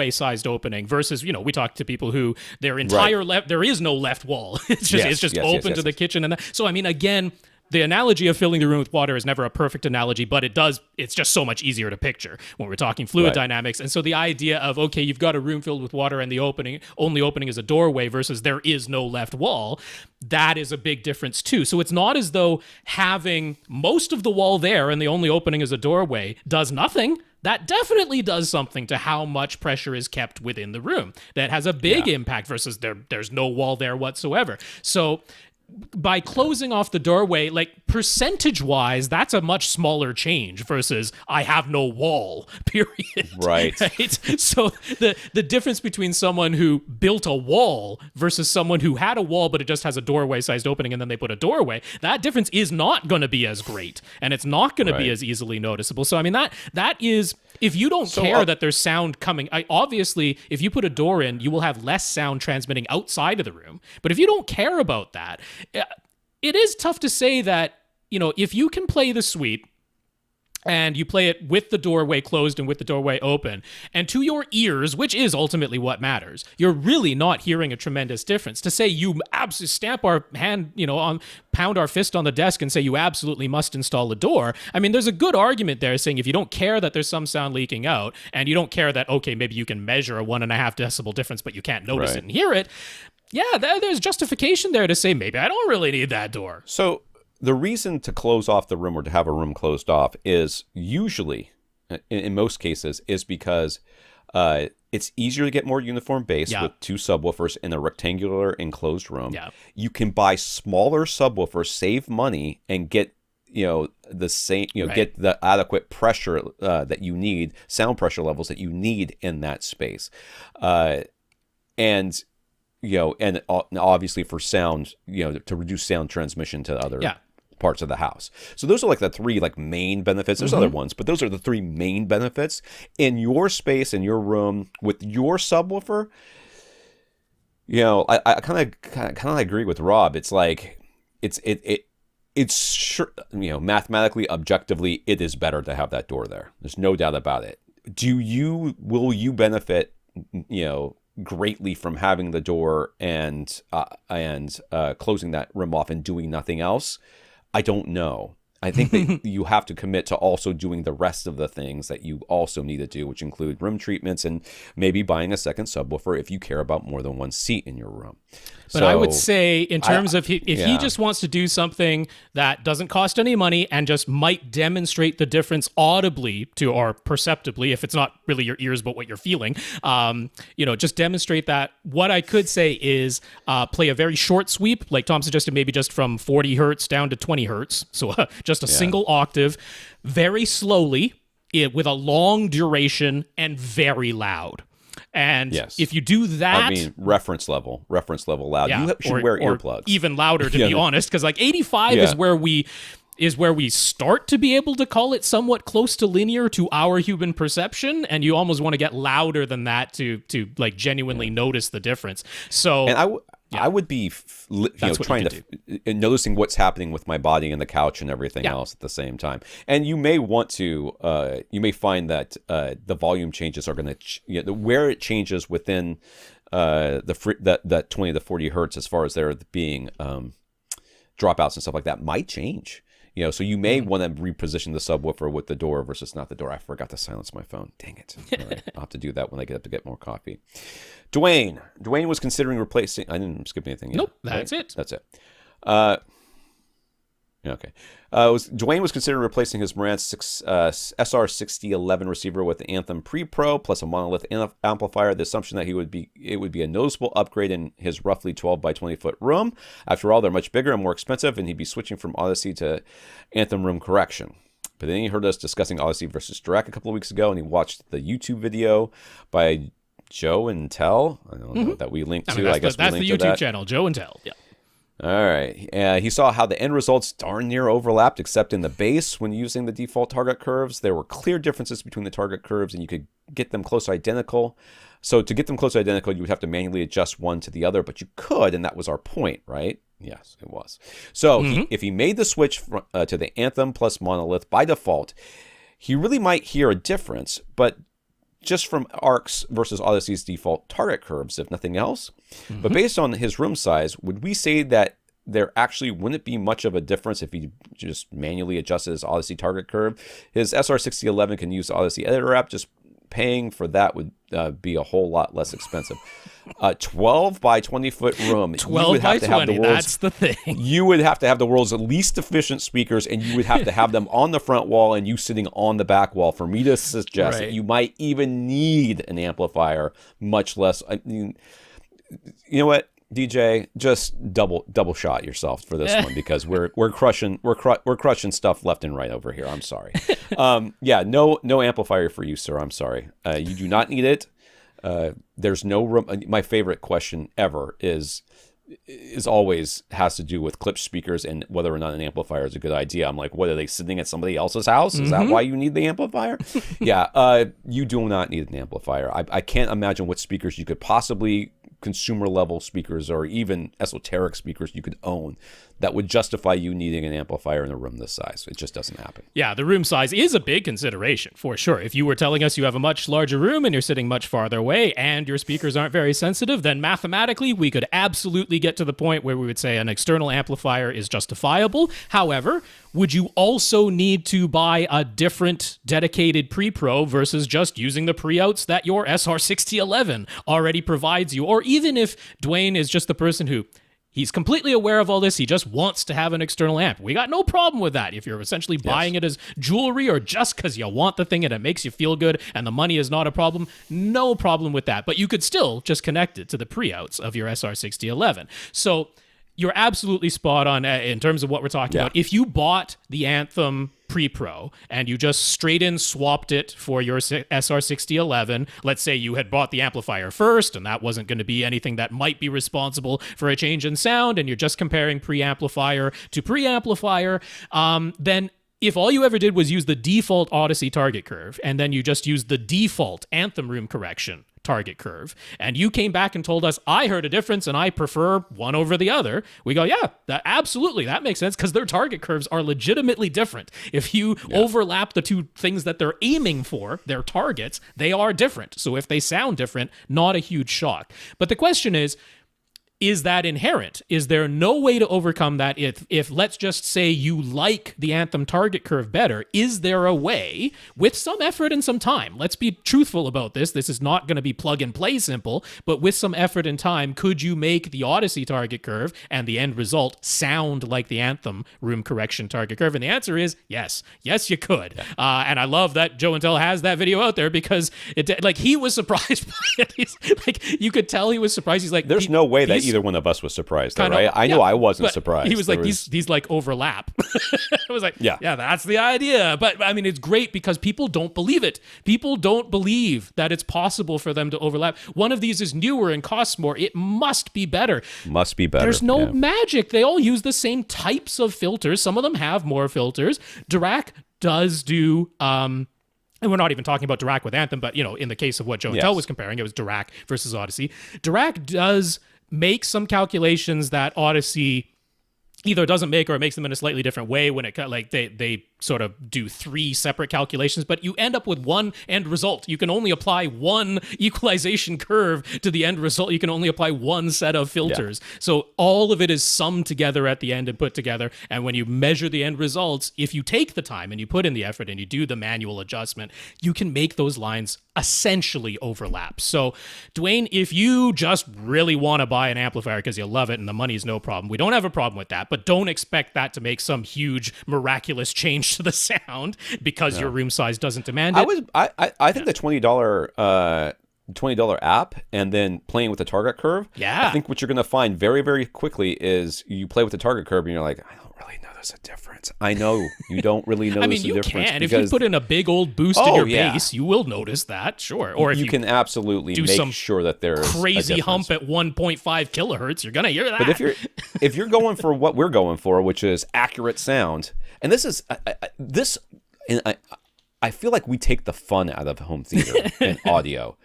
sized opening versus, we talk to people who their entire left, there is no left wall. It's just open to the kitchen. And so, I mean, again, the analogy of filling the room with water is never a perfect analogy, but it's just so much easier to picture when we're talking fluid dynamics. And so the idea of, okay, you've got a room filled with water and the only opening is a doorway versus there is no left wall, that is a big difference too. So it's not as though having most of the wall there and the only opening is a doorway does nothing. That definitely does something to how much pressure is kept within the room. That has a big impact versus there's no wall there whatsoever. So by closing off the doorway, like percentage-wise, that's a much smaller change versus I have no wall, period. Right. So the difference between someone who built a wall versus someone who had a wall but it just has a doorway-sized opening and then they put a doorway, that difference is not going to be as great, and it's not going to be as easily noticeable. So, I mean, that is... If you don't care that there's sound coming, obviously, if you put a door in, you will have less sound transmitting outside of the room. But if you don't care about that, it is tough to say that, if you can play the suite and you play it with the doorway closed and with the doorway open, and to your ears, which is ultimately what matters, you're really not hearing a tremendous difference. To say you absolutely stamp our hand, pound our fist on the desk and say you absolutely must install a door. I mean, there's a good argument there saying if you don't care that there's some sound leaking out, and you don't care that, okay, maybe you can measure a 1.5 decibel difference, but you can't notice it and hear it. Yeah, there's justification there to say maybe I don't really need that door. So the reason to close off the room or to have a room closed off is usually, in most cases, is because it's easier to get more uniform bass with two subwoofers in a rectangular enclosed room. Yeah. You can buy smaller subwoofers, save money, and get the same, get the adequate pressure that you need, sound pressure levels that you need in that space, and obviously for sound, to reduce sound transmission to other parts of the house. So those are like the three main benefits. There's other ones, but those are the three main benefits in your space, in your room with your subwoofer. I kind of agree with Rob. It's like it's sure, mathematically, objectively, it is better to have that door there. There's no doubt about it. Will you benefit, greatly from having the door and closing that room off and doing nothing else? I don't know. I think that you have to commit to also doing the rest of the things that you also need to do, which include room treatments and maybe buying a second subwoofer if you care about more than one seat in your room. But I would say, in terms of if he just wants to do something that doesn't cost any money and just might demonstrate the difference audibly or perceptibly, if it's not really your ears but what you're feeling, just demonstrate that. What I could say is play a very short sweep, like Tom suggested, maybe just from 40 hertz down to 20 hertz. So just a single octave, very slowly, with a long duration and very loud. And if you do that... I mean, reference level loud. Yeah, you should wear earplugs. Even louder, to be honest, because 85 is where we start to be able to call it somewhat close to linear to our human perception, and you almost want to get louder than that to genuinely notice the difference. So... And I would be trying to noticing what's happening with my body and the couch and everything else at the same time. And you may want to you may find that the volume changes are going to where it changes within that 20 to 40 hertz as far as there being dropouts and stuff like that might change. So you may want to reposition the subwoofer with the door versus not the door. I forgot to silence my phone. Dang it. All right. I'll have to do that when I get up to get more coffee. Dwain was considering replacing... I didn't skip anything yet. Nope, that's it. That's it. Okay. Dwain was considering replacing his Marantz SR6011 receiver with the Anthem Pre-Pro plus a monolith amplifier. The assumption that it would be a noticeable upgrade in his roughly 12 by 20 foot room. After all, they're much bigger and more expensive, and he'd be switching from Odyssey to Anthem room correction. But then he heard us discussing Odyssey versus Dirac a couple of weeks ago, and he watched the YouTube video by Joe and Tell. I don't know that we linked to. I guess that's the YouTube channel, Joe and Tell. Yeah. All right. He saw how the end results darn near overlapped, except in the base when using the default target curves. There were clear differences between the target curves, and you could get them close to identical. So to get them close to identical, you would have to manually adjust one to the other, but you could, and that was our point, right? Yes, it was. So if he made the switch to the Anthem plus monolith by default, he really might hear a difference, but just from ARC's versus Odyssey's default target curves, if nothing else. But based on his room size, would we say that there actually wouldn't be much of a difference if he just manually adjusted his Odyssey target curve? His SR6011 can use the Odyssey editor app. Just paying for that would be a whole lot less expensive. 12 by 20 foot room. 12 by 20, that's the thing. You would have to have the world's least efficient speakers, and you would have to have them on the front wall and you sitting on the back wall for me to suggest that you might even need an amplifier, much less. I mean, you know what, DJ, just double shot yourself for this one, because we're crushing stuff left and right over here. I'm sorry. No amplifier for you, sir. I'm sorry. You do not need it. There's no room. My favorite question ever is always has to do with clip speakers and whether or not an amplifier is a good idea. I'm like, what, are they sitting at somebody else's house? Is that why you need the amplifier? You do not need an amplifier. I can't imagine what speakers you could possibly, consumer level speakers or even esoteric speakers you could own that would justify you needing an amplifier in a room this size. It just doesn't happen. Yeah, the room size is a big consideration for sure. If you were telling us you have a much larger room and you're sitting much farther away and your speakers aren't very sensitive, then mathematically we could absolutely get to the point where we would say an external amplifier is justifiable. However, would you also need to buy a different dedicated pre-pro versus just using the pre-outs that your SR6011 already provides you? Or even if Dwain is just the person who, he's completely aware of all this, he just wants to have an external amp. We got no problem with that. If you're essentially buying it as jewelry or just because you want the thing and it makes you feel good and the money is not a problem, no problem with that. But you could still just connect it to the pre-outs of your SR6011. So you're absolutely spot on in terms of what we're talking about. If you bought the Anthem Pre-Pro and you just straight in swapped it for your SR6011, let's say you had bought the amplifier first and that wasn't going to be anything that might be responsible for a change in sound, and you're just comparing preamplifier to preamplifier, then if all you ever did was use the default Odyssey target curve and then you just used the default Anthem room correction target curve, and you came back and told us, I heard a difference and I prefer one over the other, we go, absolutely, that makes sense, because their target curves are legitimately different. If you overlap the two things that they're aiming for, their targets, they are different. So if they sound different, not a huge shock. But the question is that inherent? Is there no way to overcome that? If let's just say you like the Anthem target curve better, is there a way, with some effort and some time, let's be truthful about this, this is not going to be plug and play simple, but with some effort and time, could you make the Odyssey target curve and the end result sound like the Anthem room correction target curve? And the answer is yes. Yes, you could. And I love that Joe and Tell has that video out there, because he was surprised by it. He's, you could tell he was surprised. He's like, there's no way that either one of us was surprised, though, right? I know I wasn't surprised. He was like, these like overlap. I was like, yeah, that's the idea. But I mean, it's great because people don't believe it. People don't believe that it's possible for them to overlap. One of these is newer and costs more. It must be better. Must be better. There's no magic. They all use the same types of filters. Some of them have more filters. Dirac does do... and we're not even talking about Dirac with Anthem, but in the case of what Joe and Tell was comparing, it was Dirac versus Odyssey. Dirac does makes some calculations that Odyssey either doesn't make, or it makes them in a slightly different way when it like they sort of do 3 separate calculations, but you end up with one end result. You can only apply one equalization curve to the end result. You can only apply one set of filters. Yeah. So all of it is summed together at the end and put together. And when you measure the end results, if you take the time and you put in the effort and you do the manual adjustment, you can make those lines essentially overlap. So Dwain, if you just really want to buy an amplifier because you love it and the money's no problem, we don't have a problem with that, but don't expect that to make some huge miraculous change to the sound because your room size doesn't demand it. I think the $20 app and then playing with the target curve. Yeah. I think what you're going to find very, very quickly is you play with the target curve and you're like, I don't really know there's a difference. I know you don't really know. I mean, you can. If you put in a big old boost in your bass, you will notice that, sure. Or if you can absolutely make some sure that there's crazy hump at 1.5 kilohertz, you're gonna hear that. But if you're going for what we're going for, which is accurate sound, and this is I feel like we take the fun out of home theater and audio,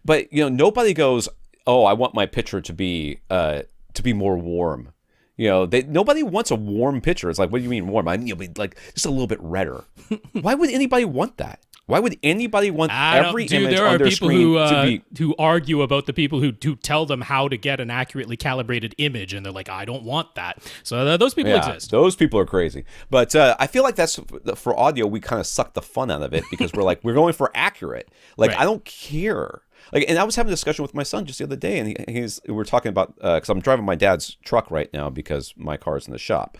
But nobody goes, oh, I want my picture to be more warm. Nobody wants a warm picture. It's like, what do you mean warm? I mean, you'll be like just a little bit redder. Why would anybody want that? Why would anybody want every image on their screen to be... who argue about the people who tell them how to get an accurately calibrated image, and they're like, I don't want that. So those people exist. Those people are crazy. But I feel like that's, for audio, we kind of suck the fun out of it because we're like, we're going for accurate. Like, right. I don't care. Like, and I was having a discussion with my son just the other day, and we were talking about, because I'm driving my dad's truck right now because my car's in the shop,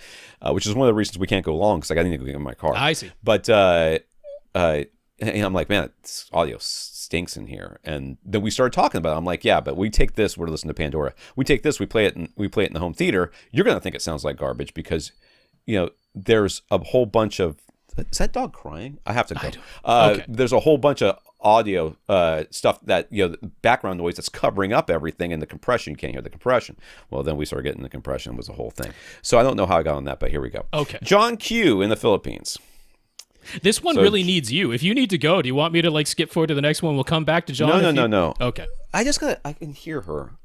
which is one of the reasons we can't go long, because I need to go get in my car. I see. But and I'm like, man, this audio stinks in here. And then we started talking about it. I'm like, yeah, but we take this, we're listening to Pandora. We take this, we play it in the home theater. You're gonna think it sounds like garbage because, there's a whole bunch of. Is that dog crying? I have to go. Okay. There's a whole bunch of audio stuff that, background noise that's covering up everything, and the compression, you can't hear the compression. Well, then we started getting the compression, was the whole thing. So I don't know how I got on that, but here we go. Okay. John Q in the Philippines. This one really needs you. If you need to go, do you want me to skip forward to the next one? We'll come back to John. No. Okay. I can hear her.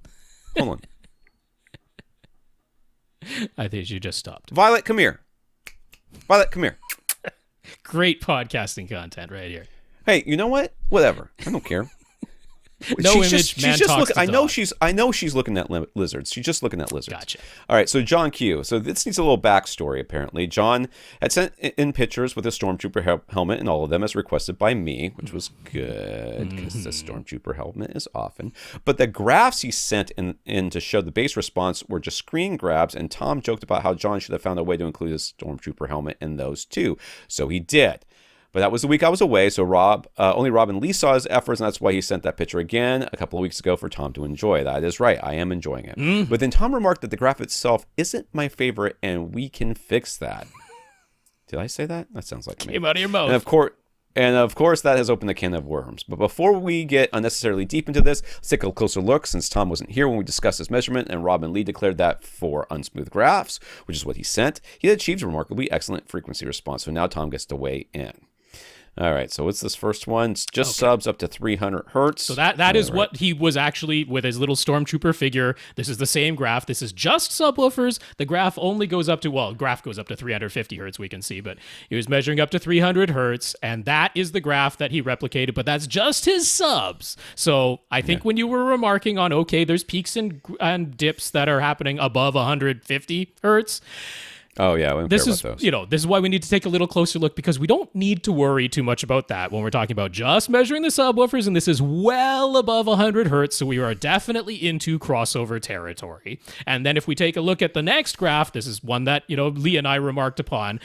Hold on. I think you just stopped. Violet, come here. Great podcasting content right here. Hey, you know what? Whatever. I don't care. She's just looking. I know she's looking at lizards. She's just looking at lizards. Gotcha. All right. So John Q. So this needs a little backstory. Apparently, John had sent in pictures with a stormtrooper helmet and all of them as requested by me, which was good because the stormtrooper helmet is often. But the graphs he sent in to show the bass response were just screen grabs, and Tom joked about how John should have found a way to include his stormtrooper helmet in those too. So he did. But that was the week I was away, so only Rob and Lee saw his efforts, and that's why he sent that picture again a couple of weeks ago for Tom to enjoy. That is right, I am enjoying it. But then Tom remarked that the graph itself isn't my favorite, and we can fix that. Did I say that? That sounds like me. Came out of your mouth. And of course, that has opened a can of worms. But before we get unnecessarily deep into this, let's take a closer look, since Tom wasn't here when we discussed this measurement, and Rob and Lee declared that for unsmooth graphs, which is what he sent, he achieved remarkably excellent frequency response. So now Tom gets to weigh in. All right, so what's this first one? It's just subs up to 300 hertz. So that is what he was actually, with his little stormtrooper figure. This is the same graph. This is just subwoofers. The graph only goes up to, graph goes up to 350 hertz, we can see, but he was measuring up to 300 hertz, and that is the graph that he replicated, but that's just his subs. So I think when you were remarking on, there's peaks and dips that are happening above 150 hertz. Oh, yeah, we don't care about those. This is why we need to take a little closer look, because we don't need to worry too much about that when we're talking about just measuring the subwoofers, and this is well above 100 hertz, so we are definitely into crossover territory. And then if we take a look at the next graph, this is one that, Lee and I remarked upon.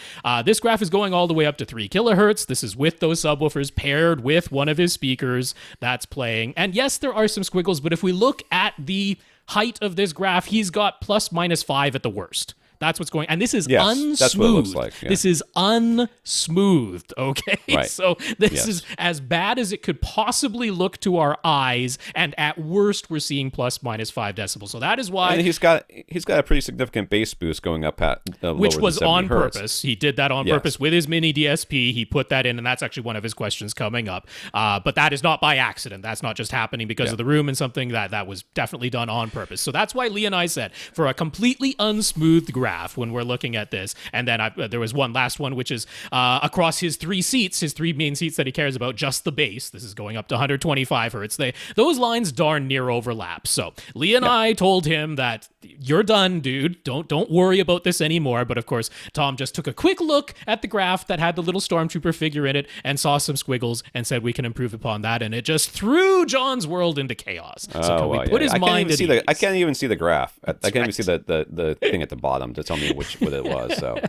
This graph is going all the way up to 3 kilohertz. This is with those subwoofers paired with one of his speakers that's playing. And yes, there are some squiggles, but if we look at the height of this graph, he's got plus minus 5 at the worst. That's what's going. And this is Yes, unsmoothed. that's what it looks like, yeah. This is unsmoothed. Okay, Right. so this Yes. is as bad as it could possibly look to our eyes, and at worst, we're seeing plus minus 5 decibels. So that is why. And he's got a pretty significant bass boost going up at which lower was than 70 on hertz. purpose. He did that on Yes. purpose with his mini DSP. He put that in, and that's actually one of his questions coming up. But that is not by accident. That's not just happening because of the room and something that was definitely done on purpose. So that's why Lee and I said for a completely unsmoothed graph when we're looking at this, and then there was one last one, which is across his 3 seats, his 3 main seats that he cares about, just the bass. This is going up to 125 hertz. Those lines darn near overlap. So Lee and I told him that you're done, dude. Don't worry about this anymore. But of course, Tom just took a quick look at the graph that had the little stormtrooper figure in it and saw some squiggles and said we can improve upon that, and it just threw John's world into chaos. So can we put his mind at ease? I can't even see the graph. I can't even see the thing at the bottom to tell me what it was. So,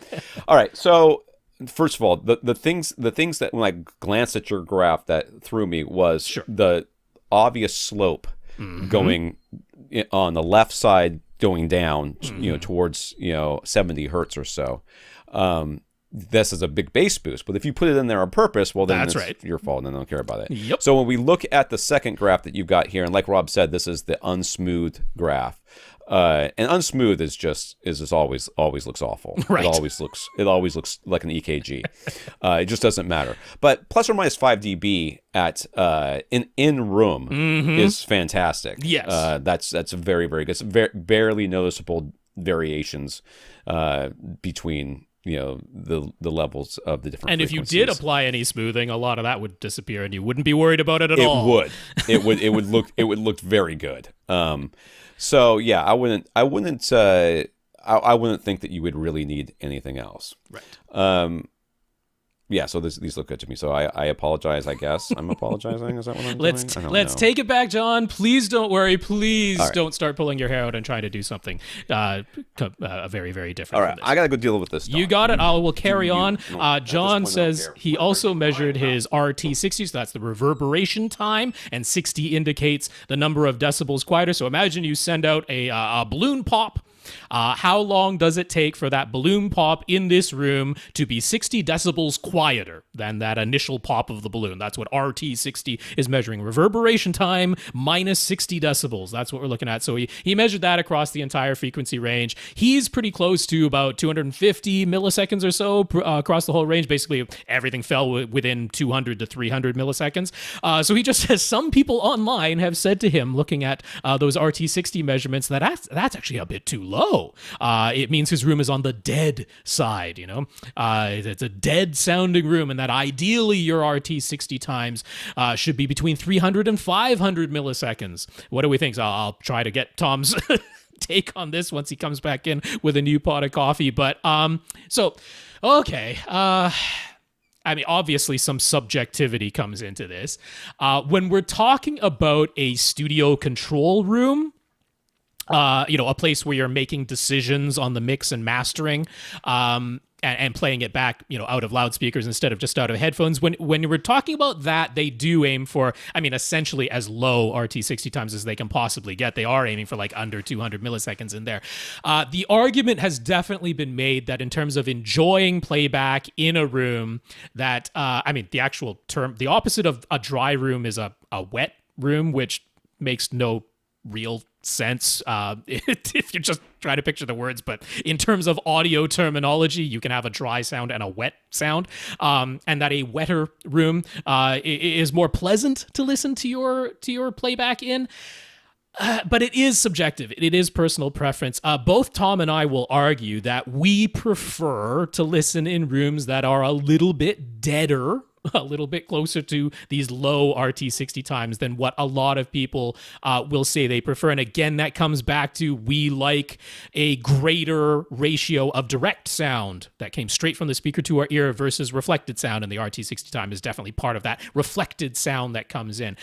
all right. So first of all, the things that when I glanced at your graph that threw me was the obvious slope going on the left side going down, towards 70 hertz or so. This is a big bass boost, but if you put it in there on purpose, well, then it's your fault, and I don't care about it. Yep. So when we look at the second graph that you've got here, and like Rob said, this is the unsmooth graph. And unsmooth is always looks awful. Right. It always looks like an EKG. It just doesn't matter. But plus or minus 5 dB at in room is fantastic. Yes. That's very, very good. It's barely noticeable variations between the levels of the different. And if you frequencies. did apply any smoothing, a lot of that would disappear, and you wouldn't be worried about it at all. It would look very good. So yeah, I wouldn't think that you would really need anything else. Right. Yeah, so these look good to me. So I apologize, I guess. I'm apologizing. Is that what I'm doing? Let's take it back, John. Please don't worry. Please don't start pulling your hair out and trying to do something very, very different. All right, I got to go deal with this stuff. You got it. I will carry on. John says he also measured his RT60, so that's the reverberation time, and 60 indicates the number of decibels quieter. So imagine you send out a balloon pop. How long does it take for that balloon pop in this room to be 60 decibels quieter than that initial pop of the balloon? That's what RT60 is measuring. Reverberation time minus 60 decibels. That's what we're looking at. So he measured that across the entire frequency range. He's pretty close to about 250 milliseconds or so across the whole range. Basically, everything fell within 200 to 300 milliseconds. So he just says some people online have said to him, looking at those RT60 measurements, that's actually a bit too low. It means his room is on the dead side, it's a dead sounding room, and that ideally your RT60 times should be between 300 and 500 milliseconds. What do we think? So I'll try to get Tom's take on this once he comes back in with a new pot of coffee. But okay. I mean, obviously some subjectivity comes into this. When we're talking about a studio control room, a place where you're making decisions on the mix and mastering, and playing it back, out of loudspeakers instead of just out of headphones. When we're talking about that, they do aim for, essentially as low RT60 times as they can possibly get. They are aiming for like under 200 milliseconds in there. The argument has definitely been made that in terms of enjoying playback in a room, that, the actual term, the opposite of a dry room is a wet room, which makes no real sense if you're just trying to picture the words, but in terms of audio terminology, you can have a dry sound and a wet sound, and that a wetter room is more pleasant to listen to your playback in. But it is subjective. It is personal preference. Both Tom and I will argue that we prefer to listen in rooms that are a little bit deader, a little bit closer to these low RT60 times than what a lot of people will say they prefer. And again, that comes back to we like a greater ratio of direct sound that came straight from the speaker to our ear versus reflected sound, and the RT60 time is definitely part of that reflected sound that comes in.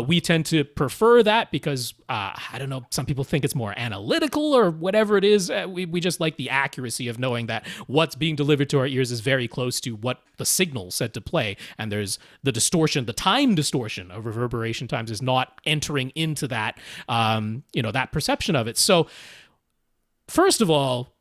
We tend to prefer that because, I don't know, some people think it's more analytical or whatever it is. We just like the accuracy of knowing that what's being delivered to our ears is very close to what the signal said to play. And there's the distortion, the time distortion of reverberation times is not entering into that, that perception of it. So first of all,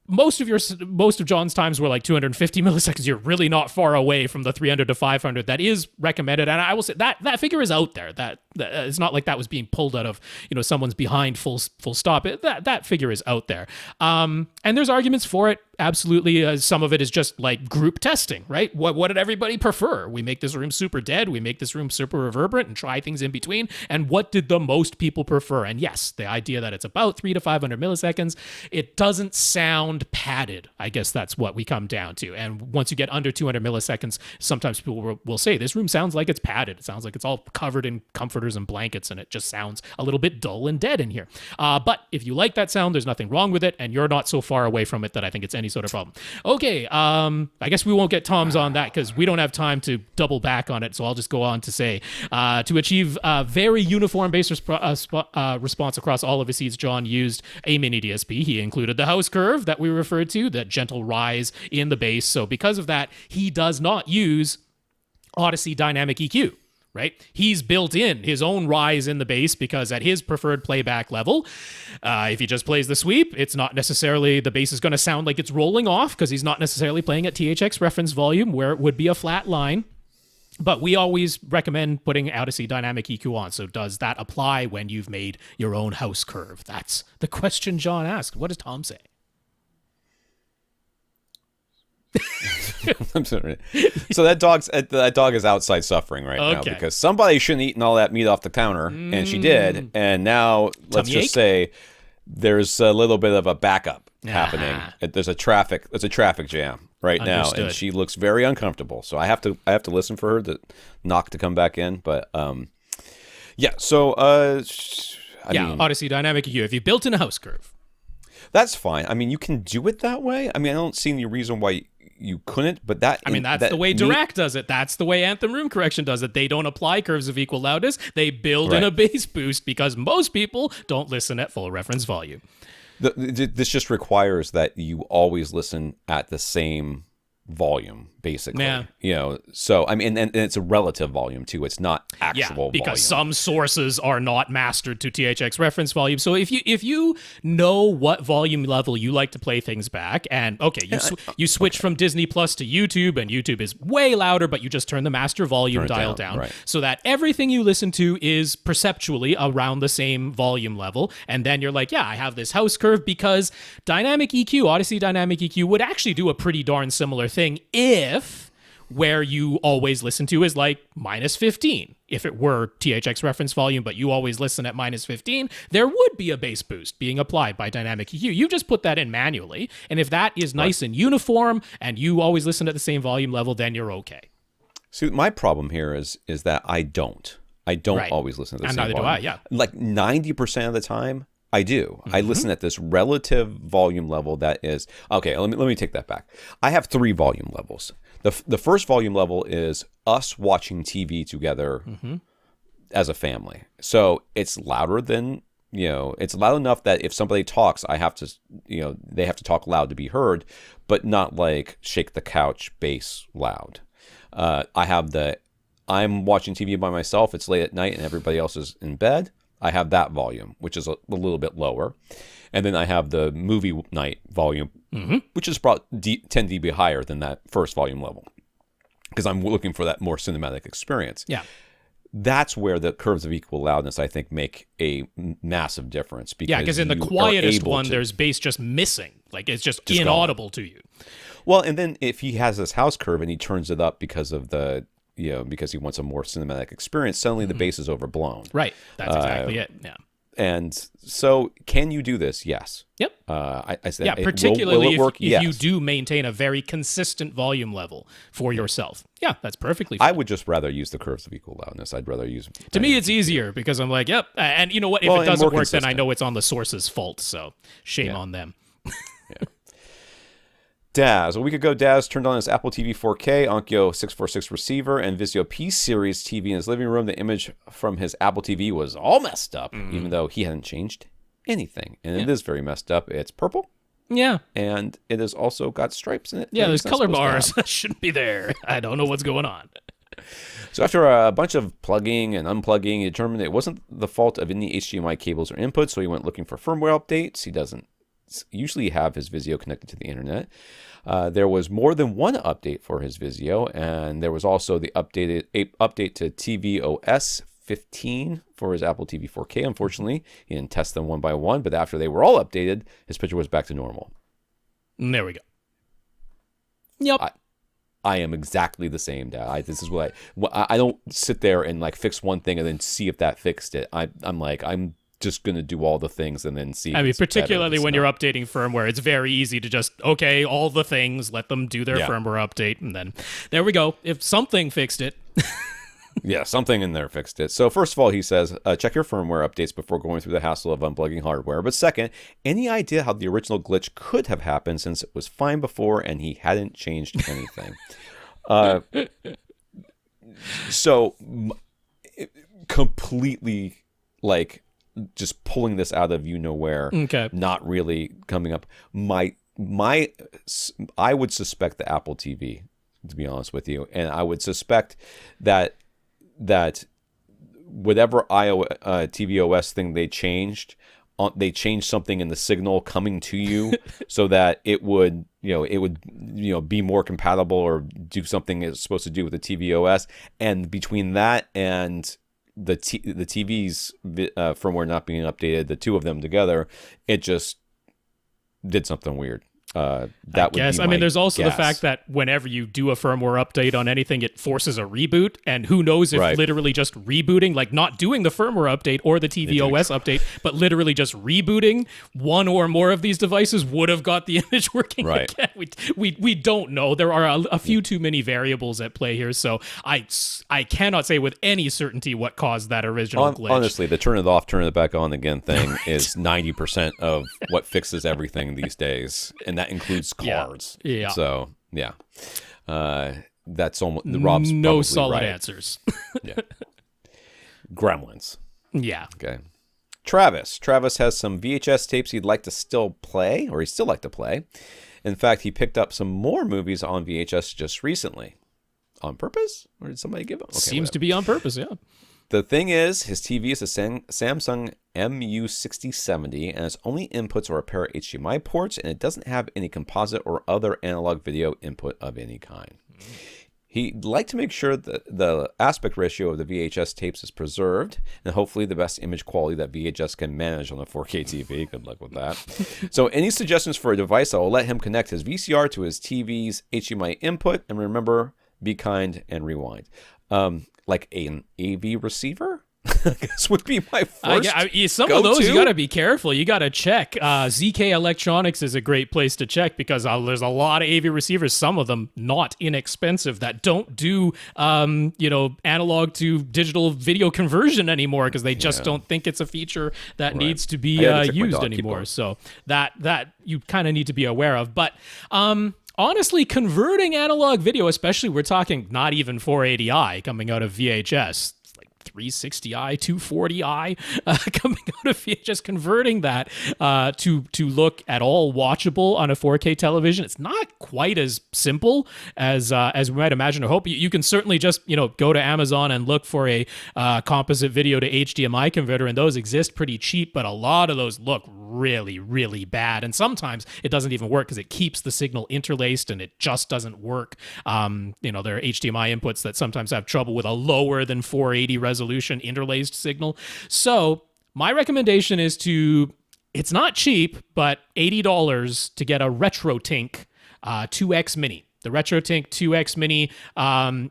most of John's times were like 250 milliseconds. You're really not far away from the 300 to 500 that is recommended. And I will say that figure is out there. That it's not like that was being pulled out of someone's behind full stop. That figure is out there. And there's arguments for it. Absolutely. Some of it is just like group testing, right? What did everybody prefer? We make this room super dead. We make this room super reverberant and try things in between. And what did the most people prefer? And yes, the idea that it's about 300 to 500 milliseconds, it doesn't sound padded. I guess that's what we come down to. And once you get under 200 milliseconds, sometimes people will say, this room sounds like it's padded. It sounds like it's all covered in comforters and blankets, and it just sounds a little bit dull and dead in here. But if you like that sound, there's nothing wrong with it, and you're not so far away from it that I think it's any sort of problem. Okay, I guess we won't get Tom's on that because we don't have time to double back on it, so I'll just go on to say, to achieve a very uniform bass response across all of his seats, John used a mini DSP. He included the house curve that we referred to, that gentle rise in the bass. So because of that, he does not use Odyssey Dynamic EQ. Right? He's built in his own rise in the bass because at his preferred playback level, if he just plays the sweep, it's not necessarily, the bass is going to sound like it's rolling off because he's not necessarily playing at THX reference volume where it would be a flat line. But we always recommend putting Odyssey Dynamic EQ on. So does that apply when you've made your own house curve? That's the question John asked. What does Tom say? I'm sorry. So that dog is outside suffering right now because somebody shouldn't have eaten all that meat off the counter, and she did. And now let's just say there's a little bit of a backup happening. There's a traffic jam right now, and she looks very uncomfortable. So I have to listen for her to knock to come back in. But yeah. So I mean, Odyssey Dynamic EQ. If you built in a house curve, that's fine. I mean, you can do it that way. I mean, I don't see any reason why you couldn't, but that's the way Dirac does it. That's the way Anthem Room Correction does it. They don't apply curves of equal loudness. They build in a bass boost because most people don't listen at full reference volume. This just requires that you always listen at the same volume, basically. Yeah. So I mean, and it's a relative volume too. It's not actual volume. Because some sources are not mastered to THX reference volume. So if you know what volume level you like to play things back, and you switch from Disney Plus to YouTube, and YouTube is way louder, but you just turn the master volume dial down so that everything you listen to is perceptually around the same volume level. And then you're like, I have this house curve because Dynamic EQ, Odyssey Dynamic EQ would actually do a pretty darn similar thing if where you always listen to is like -15. If it were THX reference volume, but you always listen at -15, there would be a bass boost being applied by Dynamic EQ. You just put that in manually. And if that is nice and uniform and you always listen at the same volume level, then you're okay. See, my problem here is that I don't always listen to the same volume. And neither do I, Like 90% of the time, I do. Mm-hmm. I listen at this relative volume level that is... Okay, let me take that back. I have 3 volume levels. The first volume level is us watching TV together as a family. So it's louder than... it's loud enough that if somebody talks, I have to... they have to talk loud to be heard, but not like shake the couch bass loud. I have I'm watching TV by myself. It's late at night and everybody else is in bed. I have that volume, which is a little bit lower. And then I have the movie night volume, which is about 10 dB higher than that first volume level because I'm looking for that more cinematic experience. Yeah. That's where the curves of equal loudness, I think, make a massive difference. Because in the quietest one, there's bass just missing. Like, it's just inaudible to you. Well, and then if he has this house curve and he turns it up because of the... because he wants a more cinematic experience, suddenly the bass is overblown. Right. That's exactly it. Yeah. And so can you do this? Yes. Yep. I said, particularly will it work? if you do maintain a very consistent volume level for yourself. Yeah, that's perfectly fine. I would just rather use the curves of equal loudness. I'd rather use... To me, it's easier because I'm like, yep. And you know what? If it doesn't work, then I know it's on the source's fault. So shame on them. Dazz. A week ago, Dazz turned on his Apple TV 4K Onkyo 646 receiver and Vizio P-Series TV in his living room. The image from his Apple TV was all messed up, even though he hadn't changed anything. And it is very messed up. It's purple. Yeah. And it has also got stripes in it. Yeah, there's color bars. Shouldn't be there. I don't know what's going on. So after a bunch of plugging and unplugging, he determined it wasn't the fault of any HDMI cables or inputs, so he went looking for firmware updates. He doesn't usually have his Vizio connected to the internet. There was more than one update for his Vizio, and there was also the update to tvOS 15 for his Apple TV 4K. Unfortunately, he didn't test them one by one, but after they were all updated, his picture was back to normal. And there we go. Yep. I am exactly the same, Dad. This is what I don't sit there and like fix one thing and then see if that fixed it. I'm just going to do all the things and then see. I mean, particularly when you're updating firmware, it's very easy to just, okay, all the things, let them do their firmware update. And then there we go. If something fixed it. Yeah, something in there fixed it. So first of all, he says, check your firmware updates before going through the hassle of unplugging hardware. But second, any idea how the original glitch could have happened since it was fine before and he hadn't changed anything? So completely like just pulling this out of you-know-where, not really coming up. I would suspect the Apple TV, to be honest with you. And I would suspect that whatever tvOS thing they changed something in the signal coming to you so that it would be more compatible or do something it's supposed to do with the tvOS. And between that and the TV's firmware not being updated, the two of them together, it just did something weird. There's also the fact that whenever you do a firmware update on anything, it forces a reboot, and who knows if literally just rebooting, like not doing the firmware update or the tvOS update, but literally just rebooting one or more of these devices would have got the image working again. We don't know. There are a few too many variables at play here, so I cannot say with any certainty what caused that original glitch. Honestly, the turn it off, turn it back on again thing is 90% of what fixes everything these days, and that includes cards. Yeah. So that's almost Rob's no solid right. answers. Yeah. Gremlins. Yeah. Okay. Travis has some VHS tapes he'd like to still play, or he'd still like to play. In fact, he picked up some more movies on VHS just recently. On purpose? Or did somebody give him? Okay, Seems to be on purpose, yeah. The thing is, his TV is a Samsung MU6070, and its only inputs are a pair of HDMI ports, and it doesn't have any composite or other analog video input of any kind. He'd like to make sure that the aspect ratio of the VHS tapes is preserved, and hopefully the best image quality that VHS can manage on a 4K TV. Good luck with that. So any suggestions for a device that will let him connect his VCR to his TV's HDMI input? And remember, be kind and rewind. Like an AV receiver, I guess would be my first. Some of those you got to be careful. You got to check. ZK Electronics is a great place to check because there's a lot of AV receivers. Some of them not inexpensive that don't do analog to digital video conversion anymore because they just don't think it's a feature that needs to be used anymore. So that you kind of need to be aware of. But honestly, converting analog video, especially we're talking not even 480i coming out of VHS, like 360i, 240i coming out of VHS, converting that to look at all watchable on a 4K television, it's not quite as simple as we might imagine or hope. You can certainly just go to Amazon and look for a composite video to HDMI converter, and those exist pretty cheap, but a lot of those look really, really bad. And sometimes it doesn't even work because it keeps the signal interlaced and it just doesn't work. There are HDMI inputs that sometimes have trouble with a lower than 480 resolution interlaced signal. So my recommendation is it's not cheap, but $80 to get a RetroTink 2X Mini. The RetroTink 2X Mini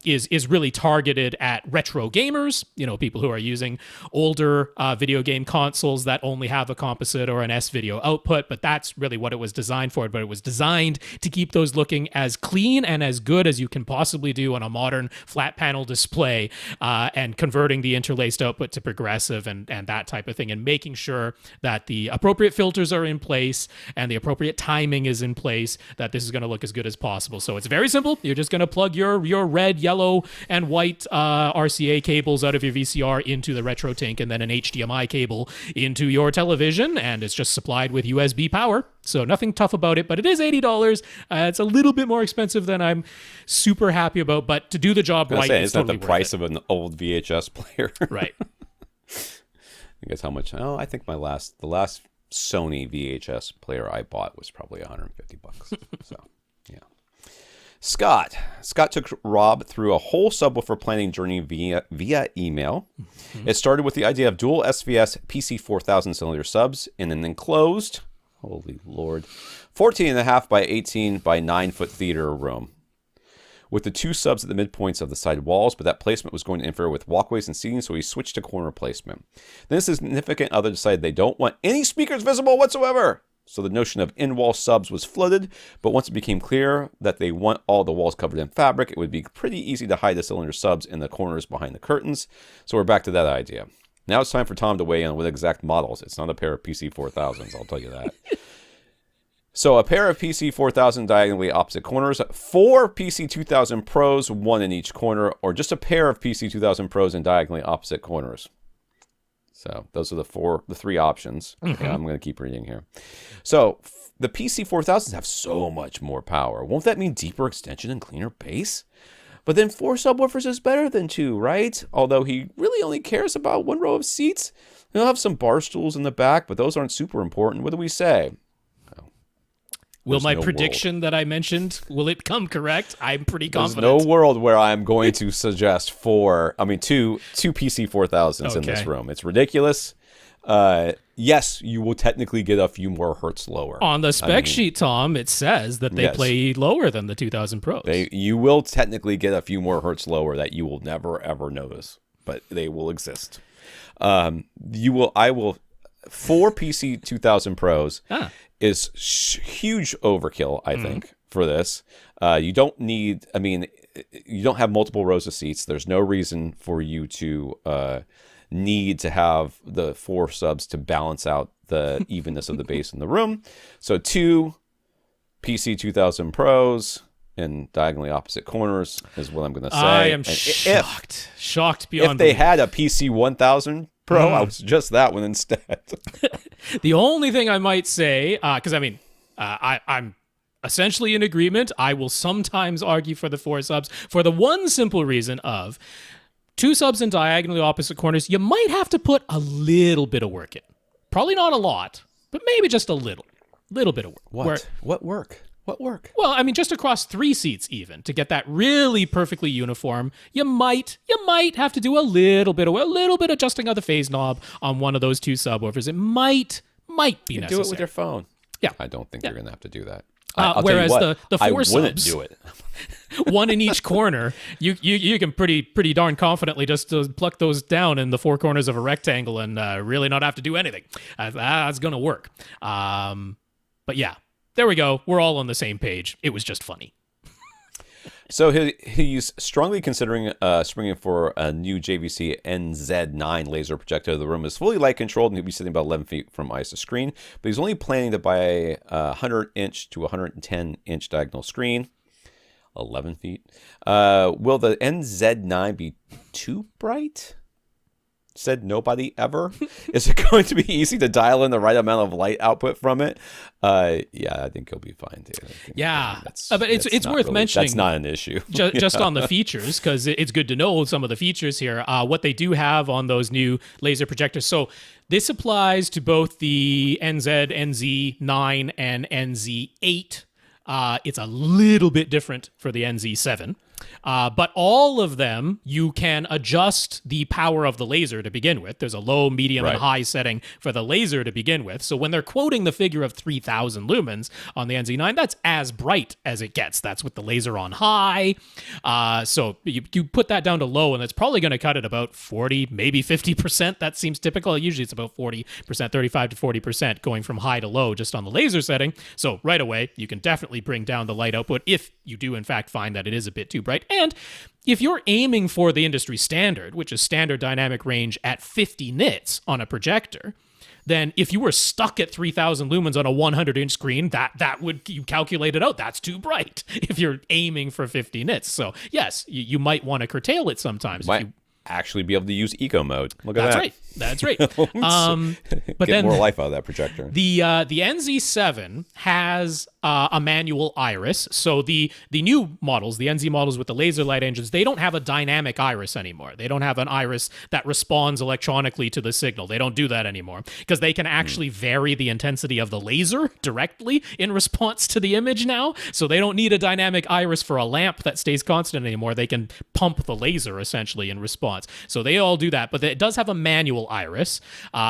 is really targeted at retro gamers, people who are using older video game consoles that only have a composite or an S-video output, but that's really what it was designed for. But it was designed to keep those looking as clean and as good as you can possibly do on a modern flat panel display, and converting the interlaced output to progressive and that type of thing, and making sure that the appropriate filters are in place and the appropriate timing is in place, that this is going to look as good as possible. So it's very simple. You're just going to plug your red, yellow, and white RCA cables out of your VCR into the RetroTink, and then an HDMI cable into your television, and it's just supplied with USB power. So nothing tough about it, but it is $80. It's a little bit more expensive than I'm super happy about, but to do the job right, it's totally not the price of an old VHS player. Right. I guess how much? Oh, I think the last Sony VHS player I bought was probably $150. So, yeah. Scott took Rob through a whole subwoofer planning journey via email. Mm-hmm. It started with the idea of dual SVS PC4000 cylinder subs in an enclosed, holy Lord, 14.5 by 18 by 9 foot theater room, with the two subs at the midpoints of the side walls, but that placement was going to interfere with walkways and seating, so he switched to corner placement. Then his significant other decided they don't want any speakers visible whatsoever. So the notion of in-wall subs was floated, but once it became clear that they want all the walls covered in fabric, it would be pretty easy to hide the cylinder subs in the corners behind the curtains. So we're back to that idea. Now it's time for Tom to weigh in with exact models. It's not a pair of PC4000s, I'll tell you that. So a pair of PC4000 diagonally opposite corners, 4 PC2000 Pros, 1 in each corner, or just a pair of PC2000 Pros in diagonally opposite corners. So those are the three options. Mm-hmm. Yeah, I'm going to keep reading here. So the PC4000s have so much more power. Won't that mean deeper extension and cleaner bass? But then 4 subwoofers is better than 2, right? Although he really only cares about 1 row of seats. He'll have some bar stools in the back, but those aren't super important. What do we say? Will my prediction that I mentioned, will it come correct? I'm pretty confident. There's no world where I'm going to suggest two PC4000s in this room. It's ridiculous. Yes, you will technically get a few more hertz lower. On the spec sheet, Tom, it says that they play lower than the 2000 Pros. You will technically get a few more hertz lower that you will never, ever notice, but they will exist. 4 PC2000 Pros is huge overkill, I think, for this. You don't have multiple rows of seats. There's no reason for you to need to have the 4 subs to balance out the evenness of the bass in the room. So 2 PC2000 Pros in diagonally opposite corners is what I'm going to say. I am shocked beyond if they had a PC1000 Pro, I would suggest that one instead. The only thing I might say, because I'm essentially in agreement. I will sometimes argue for the 4 subs for the one simple reason of 2 subs in diagonally opposite corners. You might have to put a little bit of work in. Probably not a lot, but maybe just a little bit of work. What work? What work? Well, just across 3 seats even to get that really perfectly uniform, you might have to do a little bit adjusting of the phase knob on one of those 2 subwoofers. It might be necessary. Do it with your phone. Yeah, I don't think you're going to have to do that. Whereas the 4 subs, I wouldn't do it. 1 in each corner, you can pretty darn confidently just pluck those down in the 4 corners of a rectangle and really not have to do anything. That's going to work. But yeah. There we go. We're all on the same page. It was just funny. So he's strongly considering springing for a new JVC NZ9 laser projector. The room is fully light controlled and he'll be sitting about 11 feet from eyes to screen. But he's only planning to buy a 100-inch to 110-inch diagonal screen. 11 feet. Will the NZ9 be too bright? Said nobody ever. Is it going to be easy to dial in the right amount of light output from it? Yeah, I think he'll be fine too. Yeah, but it's worth mentioning. That's not an issue. Just on the features, because it's good to know some of the features here. What they do have on those new laser projectors. So this applies to both the NZ, NZ9, and NZ8. It's a little bit different for the NZ7. But all of them, you can adjust the power of the laser to begin with. There's a low, medium, and high setting for the laser to begin with. So when they're quoting the figure of 3,000 lumens on the NZ9, that's as bright as it gets. That's with the laser on high. So you put that down to low, and it's probably going to cut at about 40, maybe 50%. That seems typical. Usually it's about 40%, 35 to 40% going from high to low just on the laser setting. So right away, you can definitely bring down the light output if you do, in fact, find that it is a bit too bright. And if you're aiming for the industry standard, which is standard dynamic range at 50 nits on a projector, then if you were stuck at 3,000 lumens on a 100-inch screen, that would, you calculate it out, that's too bright if you're aiming for 50 nits. So yes, you might want to curtail it sometimes. Might actually be able to use eco mode. Look at that. That's right. That's right. But But get then more life out of that projector. the NZ7 has a manual iris. So the new models, the NZ models with the laser light engines, they don't have a dynamic iris anymore. They don't have an iris that responds electronically to the signal. They don't do that anymore because they can actually vary the intensity of the laser directly in response to the image now. So they don't need a dynamic iris for a lamp that stays constant anymore. They can pump the laser essentially in response. So they all do that, but it does have a manual iris.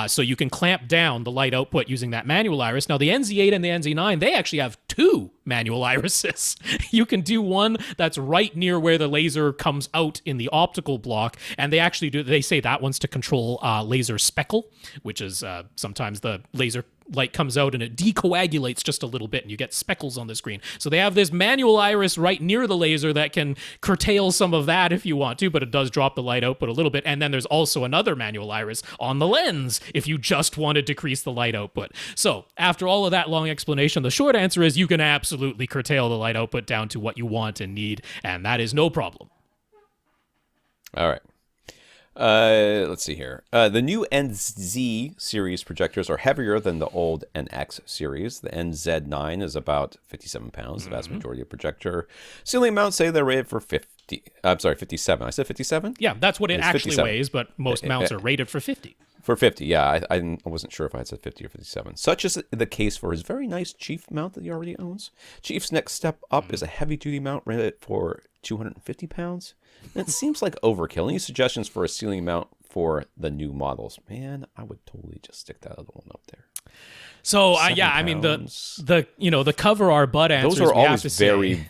So you can clamp down the light output using that manual iris. Now the NZ8 and the NZ9, they actually have two manual irises. You can do one that's right near where the laser comes out in the optical block, and they say that one's to control laser speckle, which is sometimes the laser light comes out and it decoagulates just a little bit and you get speckles on the screen. So they have this manual iris right near the laser that can curtail some of that if you want to, but it does drop the light output a little bit. And then there's also another manual iris on the lens if you just want to decrease the light output. So after all of that long explanation, the short answer is you can absolutely curtail the light output down to what you want and need, and that is no problem. All right. Let's see here. The new NZ series projectors are heavier than the old NX series. The NZ9 is about 57 pounds, the vast majority of projector. Ceiling mounts say they're rated for 57. I said 57? Yeah, that's what it actually 57. weighs, but most mounts are rated for 50. For 50, yeah. I wasn't sure if I had said 50 or 57. Such is the case for his very nice Chief mount that he already owns. Chief's next step up is a heavy-duty mount rated for 250 pounds. And it seems like overkill. Any suggestions for a ceiling mount for the new models? Man, I would totally just stick that other one up there. So I mean the cover our butt answers. Those are always very,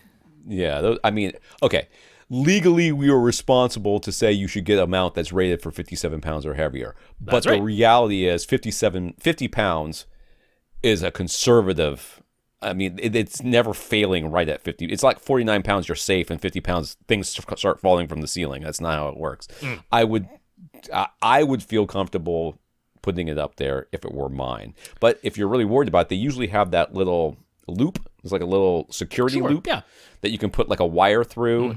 okay. Legally, we are responsible to say you should get a mount that's rated for 57 pounds or heavier. But the reality is 50 pounds is a conservative. I mean, it's never failing right at 50. It's like 49 pounds, you're safe, and 50 pounds, things start falling from the ceiling. That's not how it works. I would feel comfortable putting it up there if it were mine. But if you're really worried about it, they usually have that little loop. It's like a little security loop that you can put like a wire through,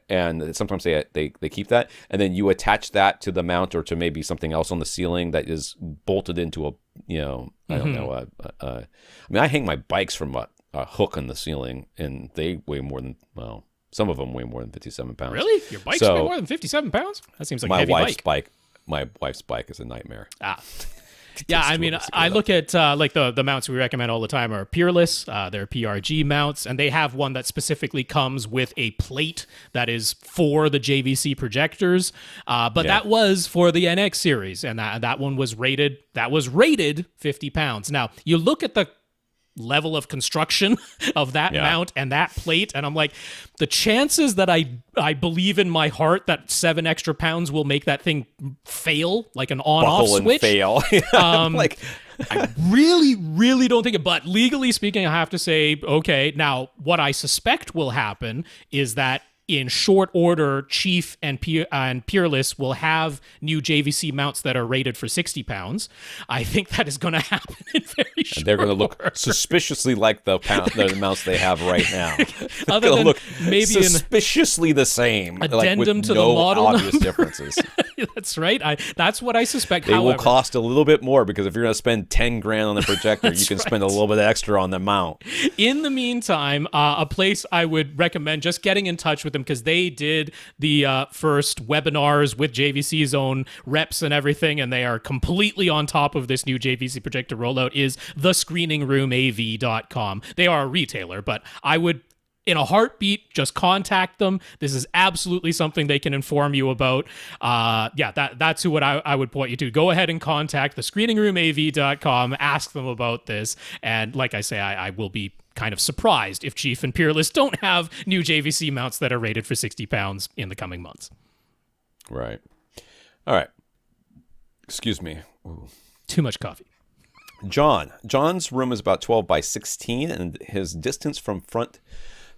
and sometimes they keep that, and then you attach that to the mount or to maybe something else on the ceiling that is bolted into a, I don't know. I mean, I hang my bikes from a hook on the ceiling, and they weigh more than, well, some of them weigh more than 57 pounds. Really? Your bikes weigh more than 57 pounds? That seems like a heavy bike. My wife's bike is a nightmare. Yeah, I mean, I look at like the mounts we recommend all the time are Peerless. They're PRG mounts, and they have one that specifically comes with a plate that is for the JVC projectors. But that was for the NX series, and that one was rated. That was rated 50 pounds. Now you look at the level of construction of that mount and that plate, and I'm like, the chances that I believe in my heart that 7 extra pounds will make that thing fail, like an on-off switch, and fail. Like, I really don't think it. But legally speaking, I have to say, okay, now what I suspect will happen is that in short order, Chief and Peerless will have new JVC mounts that are rated for 60 pounds. I think that is going to happen in very short order. They're going to look suspiciously like the mounts they have right now. Other than look maybe suspiciously the same. Addendum with to no the model obvious number. differences. That's right. That's what I suspect. They will cost a little bit more because if you're going to spend 10 grand on the projector, you can spend a little bit extra on the mount. In the meantime, a place I would recommend just getting in touch with them, because they did the first webinars with JVC's own reps and everything, and they are completely on top of this new JVC projector rollout, is thescreeningroomav.com. They are a retailer, but I would, in a heartbeat, just contact them. This is absolutely something they can inform you about. That's what I would point you to. Go ahead and contact thescreeningroomav.com, ask them about this, and like I say, I will be kind of surprised if Chief and Peerless don't have new JVC mounts that are rated for 60 pounds in the coming months. Right. All right. Excuse me. Ooh. Too much coffee. John's room is about 12 by 16, and his distance from front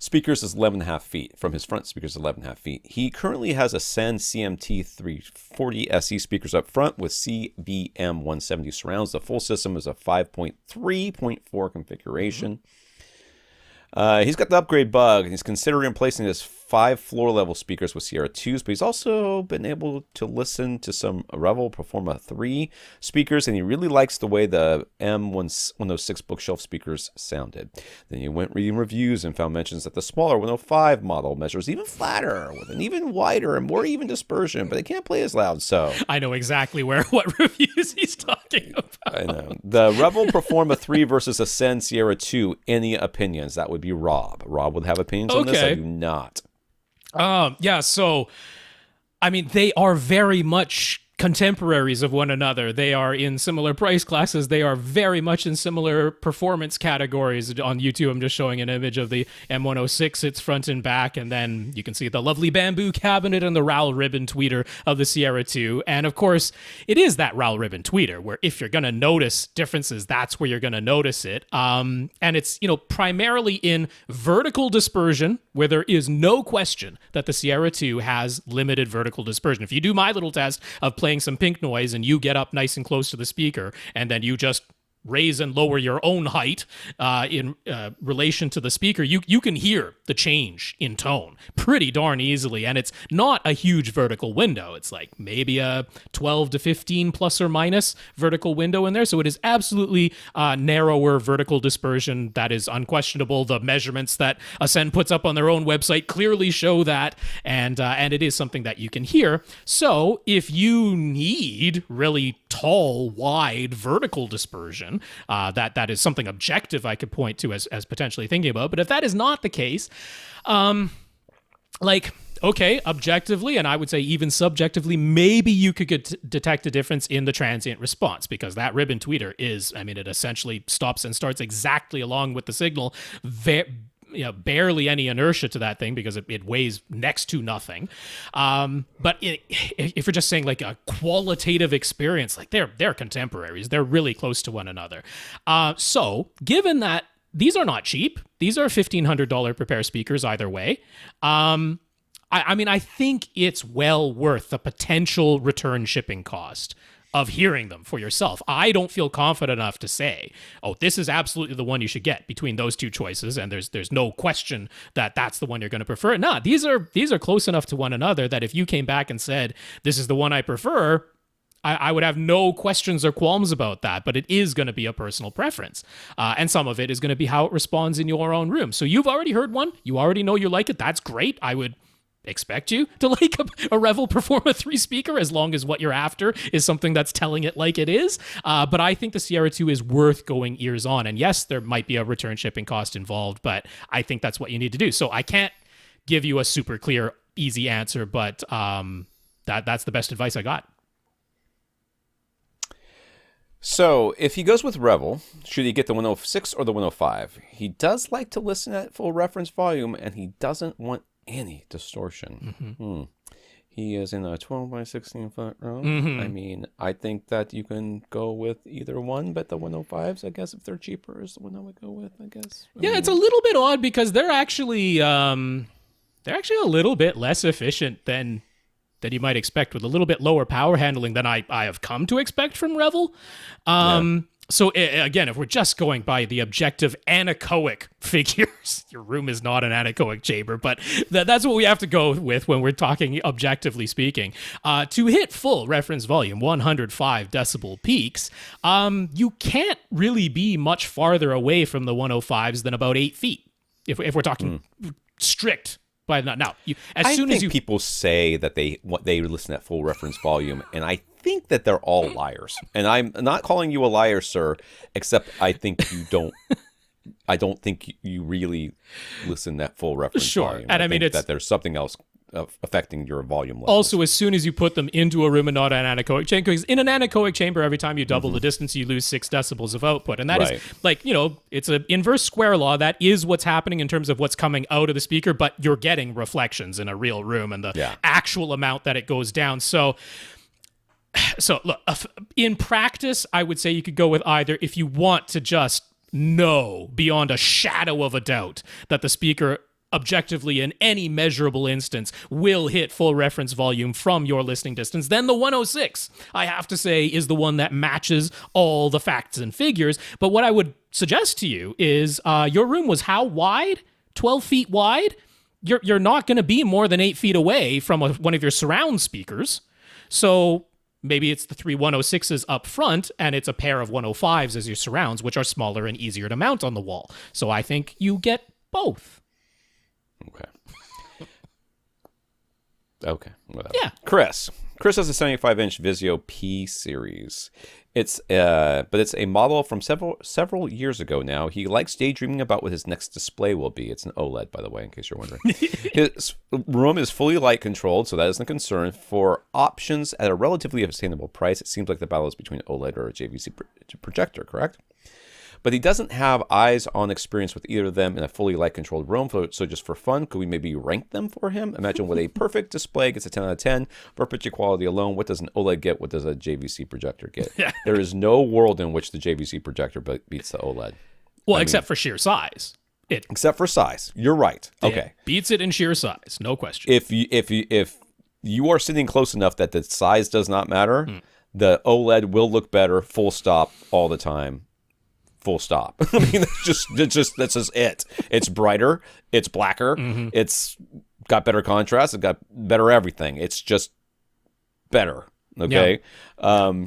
speakers is 11.5 feet. From his front speakers, 11.5 feet. He currently has a Sen CMT 340 SE speakers up front with CBM 170 surrounds. The full system is a 5.3.4 configuration. He's got the upgrade bug, and he's considering replacing his 5 floor-level speakers with Sierra 2s, but he's also been able to listen to some Revel Performa 3 speakers, and he really likes the way the M106 bookshelf speakers sounded. Then he went reading reviews and found mentions that the smaller 105 model measures even flatter, with an even wider and more even dispersion, but they can't play as loud, so... I know exactly what reviews he's talking about. I know. The Revel Performa 3 versus Ascend Sierra 2, any opinions? That would be Rob. Rob would have opinions on this. I do not. Yeah, so, I mean, they are very much contemporaries of one another. They are in similar price classes. They are very much in similar performance categories. On YouTube, I'm just showing an image of the M106, its front and back, and then you can see the lovely bamboo cabinet and the Raul ribbon tweeter of the Sierra 2. And of course, it is that Raul ribbon tweeter where if you're going to notice differences, that's where you're going to notice it. And it's, primarily in vertical dispersion, where there is no question that the Sierra 2 has limited vertical dispersion. If you do my little test of playing some pink noise and you get up nice and close to the speaker and then you just raise and lower your own height in relation to the speaker, you can hear the change in tone pretty darn easily. And it's not a huge vertical window. It's like maybe a 12 to 15 plus or minus vertical window in there. So it is absolutely narrower vertical dispersion. That is unquestionable. The measurements that Ascend puts up on their own website clearly show that. And it is something that you can hear. So if you need really tall, wide vertical dispersion, that is something objective I could point to as potentially thinking about. But if that is not the case, okay, objectively, and I would say even subjectively, maybe you could detect a difference in the transient response, because that ribbon tweeter it essentially stops and starts exactly along with the signal. Barely any inertia to that thing because it weighs next to nothing. But if you're just saying like a qualitative experience, like they're contemporaries, they're really close to one another. So given that these are not cheap, these are $1,500 per pair of speakers either way. I think it's well worth the potential return shipping cost of hearing them for yourself. I don't feel confident enough to say, this is absolutely the one you should get between those two choices, and there's no question that that's the one you're going to prefer. No, these are close enough to one another that if you came back and said, this is the one I prefer, I would have no questions or qualms about that, but it is going to be a personal preference. And some of it is going to be how it responds in your own room. So you've already heard one. You already know you like it. That's great. I would expect you to like a Revel Performa 3 speaker, as long as what you're after is something that's telling it like it is. But I think the Sierra 2 is worth going ears on. And yes, there might be a return shipping cost involved, but I think that's what you need to do. So I can't give you a super clear, easy answer, but that's the best advice I got. So if he goes with Revel, should he get the 106 or the 105? He does like to listen at full reference volume, and he doesn't want any distortion. Mm-hmm. He is in a 12 by 16 foot room. Mm-hmm. I think that you can go with either one, but the 105s, I guess, if they're cheaper, is the one I would go with, I guess. It's a little bit odd because they're actually a little bit less efficient than you might expect, with a little bit lower power handling than I have come to expect from Revel. So again, if we're just going by the objective anechoic figures, your room is not an anechoic chamber, but that's what we have to go with when we're talking objectively speaking. To hit full reference volume, 105 decibel peaks, you can't really be much farther away from the 105s than about 8 feet. If we're talking strict by now, as soon as people say that they listen at full reference volume, and I think that they're all liars. And I'm not calling you a liar, sir, except I think you don't. I don't think you really listen at full reference volume. And I mean, it's that there's something else affecting your volume levels. Also, as soon as you put them into a room and not an anechoic chamber, because in an anechoic chamber, every time you double the distance, you lose 6 decibels of output. And that is it's an inverse square law. That is what's happening in terms of what's coming out of the speaker, but you're getting reflections in a real room and the actual amount that it goes down. So look, in practice, I would say you could go with either if you want to just know beyond a shadow of a doubt that the speaker objectively in any measurable instance will hit full reference volume from your listening distance, then the 106, I have to say, is the one that matches all the facts and figures. But what I would suggest to you is your room was how wide? 12 feet wide? you're not going to be more than 8 feet away from one of your surround speakers. So maybe it's the three 106s up front, and it's a pair of 105s as your surrounds, which are smaller and easier to mount on the wall. So I think you get both. Okay, whatever. Yeah. Chris has a 75-inch Vizio P series. But it's a model from several years ago now. He likes daydreaming about what his next display will be. It's an OLED, by the way, in case you're wondering. His room is fully light controlled, so that isn't a concern. For options at a relatively attainable price, it seems like the battle is between OLED or a JVC projector, correct? But he doesn't have eyes-on experience with either of them in a fully light-controlled room, so just for fun, could we maybe rank them for him? Imagine what a perfect display gets a 10 out of 10. For picture quality alone, what does an OLED get? What does a JVC projector get? There is no world in which the JVC projector beats the OLED. Well, except for sheer size. Except for size. You're right. Okay. Beats it in sheer size, no question. If you are sitting close enough that the size does not matter, the OLED will look better, full stop, all the time. Full stop. I mean, that's just it. It's brighter. It's blacker. It's got better contrast. It's got better everything. It's just better. Okay. Yeah.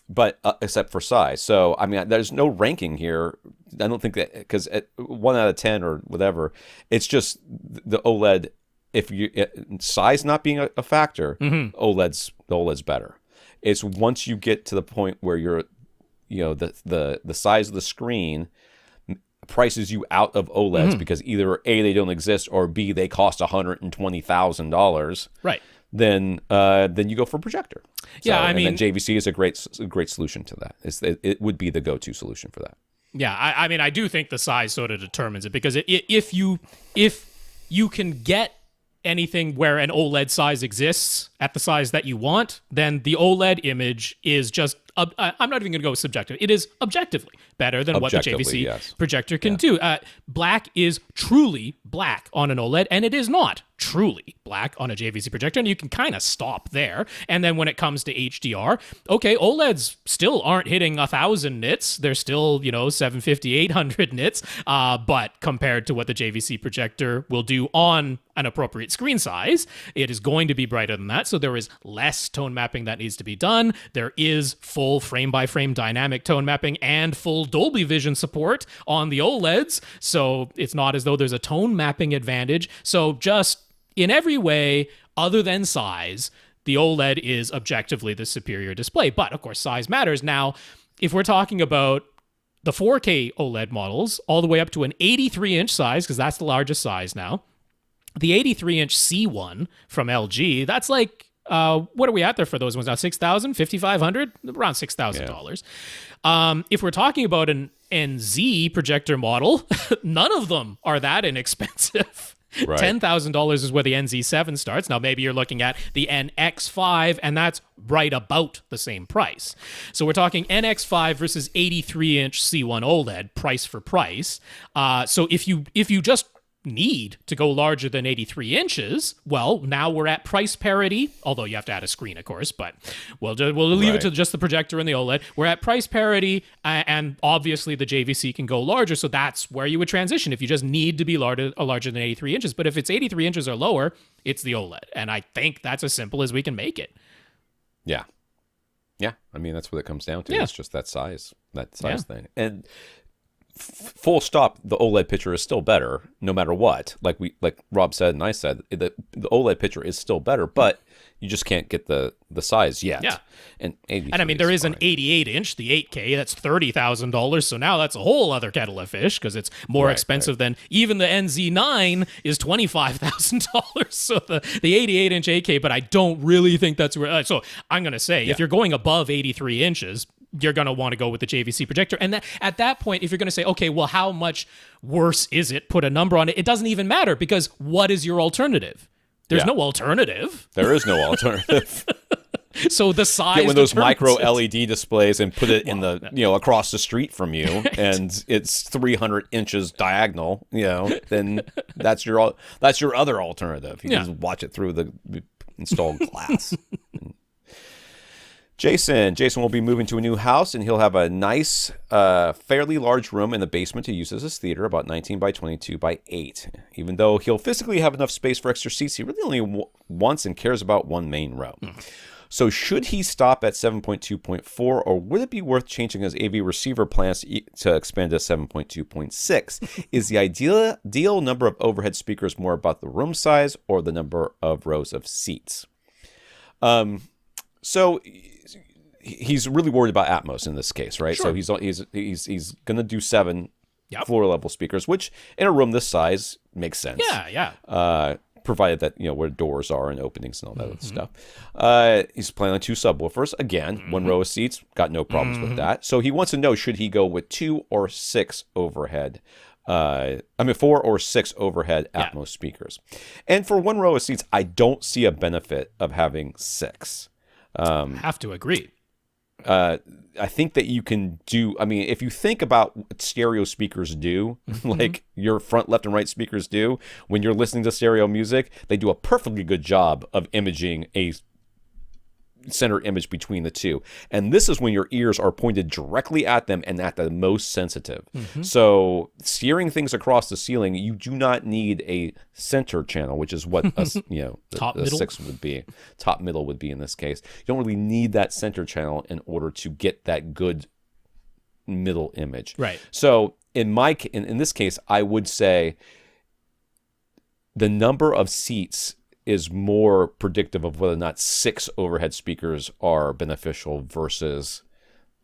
But except for size. So, I mean, there's no ranking here. I don't think that, because at 1 out of 10 or whatever, it's just the OLED. If size not being a factor, the OLED's better. It's once you get to the point where you're, the size of the screen prices you out of OLEDs because either A, they don't exist, or B, they cost $120,000. Right. Then you go for projector. Yeah, and then JVC is a great solution to that. It would be the go-to solution for that. Yeah, I mean, I do think the size sort of determines it, because if you can get anything where an OLED size exists at the size that you want, then the OLED image is just, I'm not even going to go subjective. It is objectively better than what the JVC projector can do. Black is truly black on an OLED, and it is not truly black on a JVC projector, and you can kind of stop there. And then when it comes to HDR, okay, OLEDs still aren't hitting 1,000 nits. They're still, 750, 800 nits, but compared to what the JVC projector will do on an appropriate screen size, it is going to be brighter than that. So there is less tone mapping that needs to be done. There is full frame-by-frame dynamic tone mapping and full Dolby Vision support on the OLEDs. So it's not as though there's a tone mapping advantage. So just in every way other than size, the OLED is objectively the superior display. But of course, size matters. Now, if we're talking about the 4K OLED models all the way up to an 83-inch size, because that's the largest size now, the 83-inch C1 from LG, that's like, what are we at there for those ones now? $6,000, $5,500, around $6,000. If we're talking about an NZ projector model, none of them are that inexpensive. Right. $10,000 is where the NZ7 starts. Now, maybe you're looking at the NX5, and that's right about the same price. So we're talking NX5 versus 83-inch C1 OLED, price for price. So if you just need to go larger than 83 inches, well, now we're at price parity, although you have to add a screen, of course, but we'll leave it to just the projector and the OLED. We're at price parity, and obviously the JVC can go larger, so that's where you would transition if you just need to be larger than 83 inches. But if it's 83 inches or lower, it's the OLED, and I think that's as simple as we can make it. Yeah. I mean, that's what it comes down to. Yeah. It's just that size thing. And full stop, the OLED picture is still better no matter what. Like Rob said and I said, the OLED picture is still better, but you just can't get the size yet. Yeah. And I mean, there is an 88-inch, the 8K, that's $30,000. So now that's a whole other kettle of fish, because it's more expensive than even the NZ9 is $25,000. So the 88-inch 8K, but I don't really think that's where. So I'm going to say, if you're going above 83 inches, you're going to want to go with the JVC projector. And at that point, if you're going to say, okay, well, how much worse is it? Put a number on it. It doesn't even matter, because what is your alternative? There's no alternative. There is no alternative. So the size. Get one of those micro LED displays and put it in the across the street from you, and it's 300 inches diagonal. Then that's your other alternative. You can just watch it through the installed glass. Jason will be moving to a new house, and he'll have a nice, fairly large room in the basement to use as his theater, about 19 by 22 by 8. Even though he'll physically have enough space for extra seats, he really only wants and cares about one main row. So should he stop at 7.2.4, or would it be worth changing his AV receiver plans to expand to 7.2.6? Is the ideal number of overhead speakers more about the room size or the number of rows of seats? So he's really worried about Atmos in this case, right? Sure. So he's going to do 7 floor level speakers, which in a room this size makes sense. Yeah. Provided that, where doors are and openings and all that other stuff. He's planning on 2 subwoofers. Again, 1 row of seats, got no problems with that. So he wants to know, should he go with 2 or 6 overhead? 4 or 6 overhead Atmos speakers. And for 1 row of seats, I don't see a benefit of having 6. Have to agree. I think that you can do, if you think about what stereo speakers do, like your front, left, and right speakers do, when you're listening to stereo music, they do a perfectly good job of imaging a center image between the two. And this is when your ears are pointed directly at them and at the most sensitive. So steering things across the ceiling, you do not need a center channel, which is what the 6 would be. Top middle would be in this case. You don't really need that center channel in order to get that good middle image. Right. So in this case, I would say the number of seats is more predictive of whether or not 6 overhead speakers are beneficial versus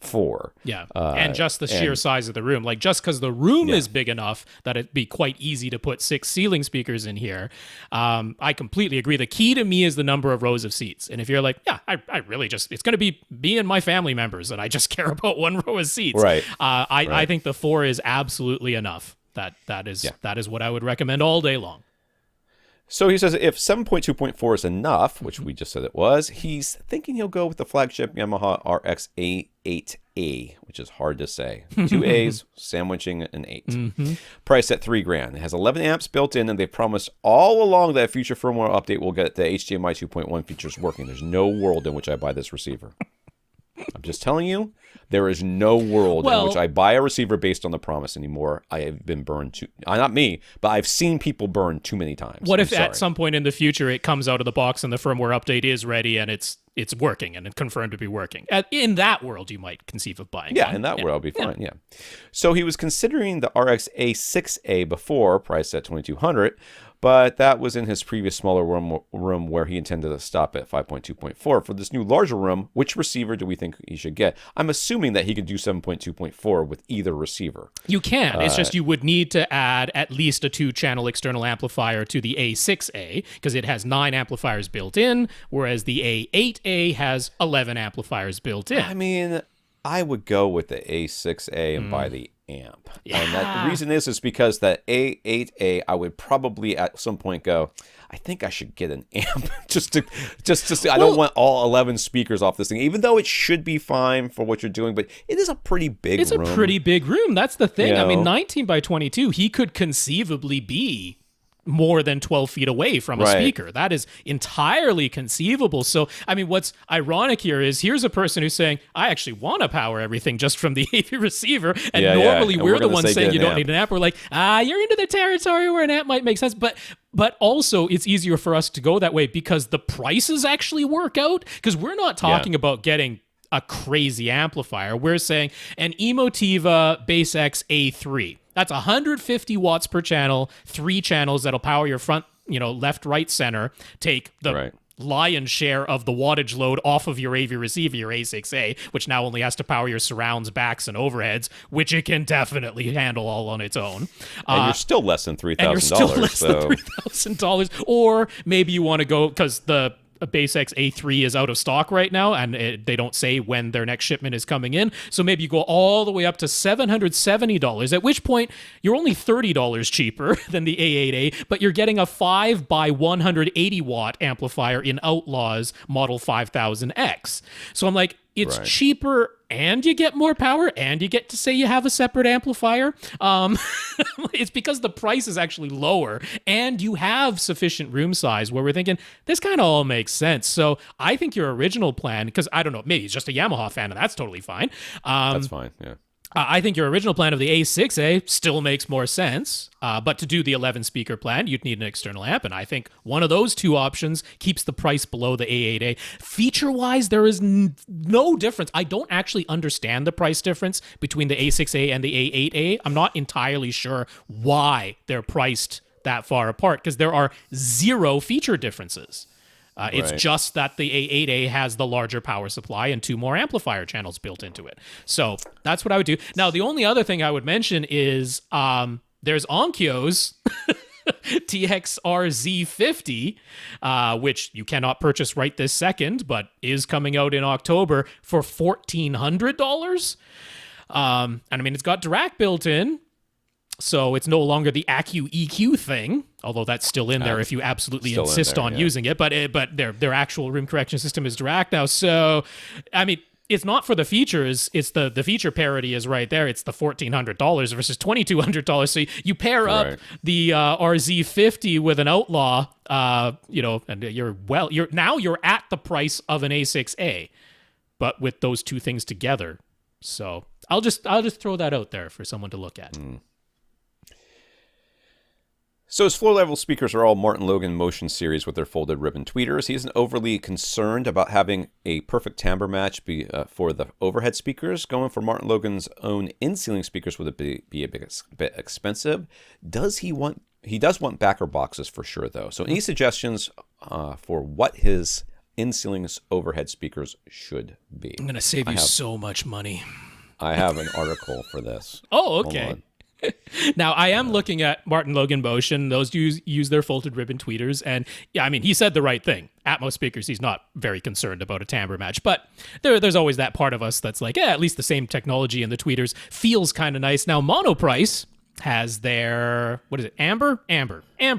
4. Yeah, and just the sheer size of the room. Like, just because the room is big enough that it'd be quite easy to put 6 ceiling speakers in here. I completely agree. The key to me is the number of rows of seats. And if you're like, I really just, it's going to be me and my family members, and I just care about 1 row of seats. Right. I think the 4 is absolutely enough. That is what I would recommend all day long. So he says if 7.2.4 is enough, which we just said it was, he's thinking he'll go with the flagship Yamaha RX A8A, which is hard to say. 2 A's, sandwiching an 8. Price at $3,000. It has 11 amps built in, and they promised all along that future firmware update will get the HDMI 2.1 features working. There's no world in which I buy this receiver. I'm just telling you, there is no world in which I buy a receiver based on the promise anymore. I have been burned not me, but I've seen people burn too many times. What if at some point in the future it comes out of the box and the firmware update is ready and it's working and it's confirmed to be working? In that world, you might conceive of buying one. In that world, it'll be fine, yeah. So he was considering the RX A6A before, priced at $2,200, but that was in his previous smaller room where he intended to stop at 5.2.4. For this new larger room, which receiver do we think he should get? I'm assuming that he could do 7.2.4 with either receiver. You can. It's just you would need to add at least a 2-channel external amplifier to the A6A because it has 9 amplifiers built in, whereas the A8A has 11 amplifiers built in. I would go with the A6A and buy the amp. And the reason is because that A8A, I would probably at some point go, I think I should get an amp just to I don't want all 11 speakers off this thing, even though it should be fine for what you're doing, but it is a pretty big room. It's a pretty big room. That's the thing. 19 by 22, he could conceivably be more than 12 feet away from a speaker. That is entirely conceivable. So, what's ironic here is here's a person who's saying, I actually want to power everything just from the AV receiver. And normally we're the ones saying you don't need an amp. We're like, you're into the territory where an amp might make sense. But also it's easier for us to go that way because the prices actually work out. Because we're not talking about getting a crazy amplifier. We're saying an Emotiva Bass X A3. That's 150 watts per channel, 3 channels that'll power your front, left, right, center, take the lion's share of the wattage load off of your AV receiver, your A6A, which now only has to power your surrounds, backs, and overheads, which it can definitely handle all on its own. And you're still less than $3,000. And you're still less than $3,000. Or maybe you want to go, because the Bass X A3 is out of stock right now, and they don't say when their next shipment is coming in. So maybe you go all the way up to $770, at which point you're only $30 cheaper than the A8A, but you're getting a 5 by 180 watt amplifier in Outlaw's Model 5000X. So I'm like, it's cheaper and you get more power, and you get to say you have a separate amplifier. It's because the price is actually lower, and you have sufficient room size where we're thinking, this kind of all makes sense. So I think your original plan, because I don't know, maybe he's just a Yamaha fan, and that's totally fine. That's fine, yeah. I think your original plan of the A6A still makes more sense, but to do the 11-speaker plan, you'd need an external amp, and I think one of those two options keeps the price below the A8A. Feature-wise, there is no difference. I don't actually understand the price difference between the A6A and the A8A. I'm not entirely sure why they're priced that far apart, because there are zero feature differences. It's just that the A8A has the larger power supply and 2 more amplifier channels built into it. So that's what I would do. Now, the only other thing I would mention is there's Onkyo's TXR-Z50, which you cannot purchase right this second, but is coming out in October for $1,400. And I mean, it's got Dirac built in, so it's no longer the Accu EQ thing, although that's still in there if you absolutely insist on using it. But their actual room correction system is Dirac now. So, I mean, it's not for the features. It's the feature parity is right there. It's the $1,400 versus $2,200. So you pair up the RZ50 with an Outlaw, and you're at the price of an A6A, but with those two things together. So I'll just throw that out there for someone to look at. So his floor-level speakers are all Martin Logan Motion Series with their folded ribbon tweeters. He isn't overly concerned about having a perfect timbre match for the overhead speakers. Going for Martin Logan's own in-ceiling speakers would be a bit expensive. He does want backer boxes for sure, though. So any suggestions for what his in-ceiling overhead speakers should be? I'm going to save you so much money. I have an article for this. Oh, okay. Now, I am looking at Martin Logan Motion. Those use their folded ribbon tweeters. And yeah, I mean, he said the right thing. Atmos speakers, he's not very concerned about a timbre match. But there's always that part of us that's like, at least the same technology in the tweeters feels kind of nice. Now, Monoprice has their, Amber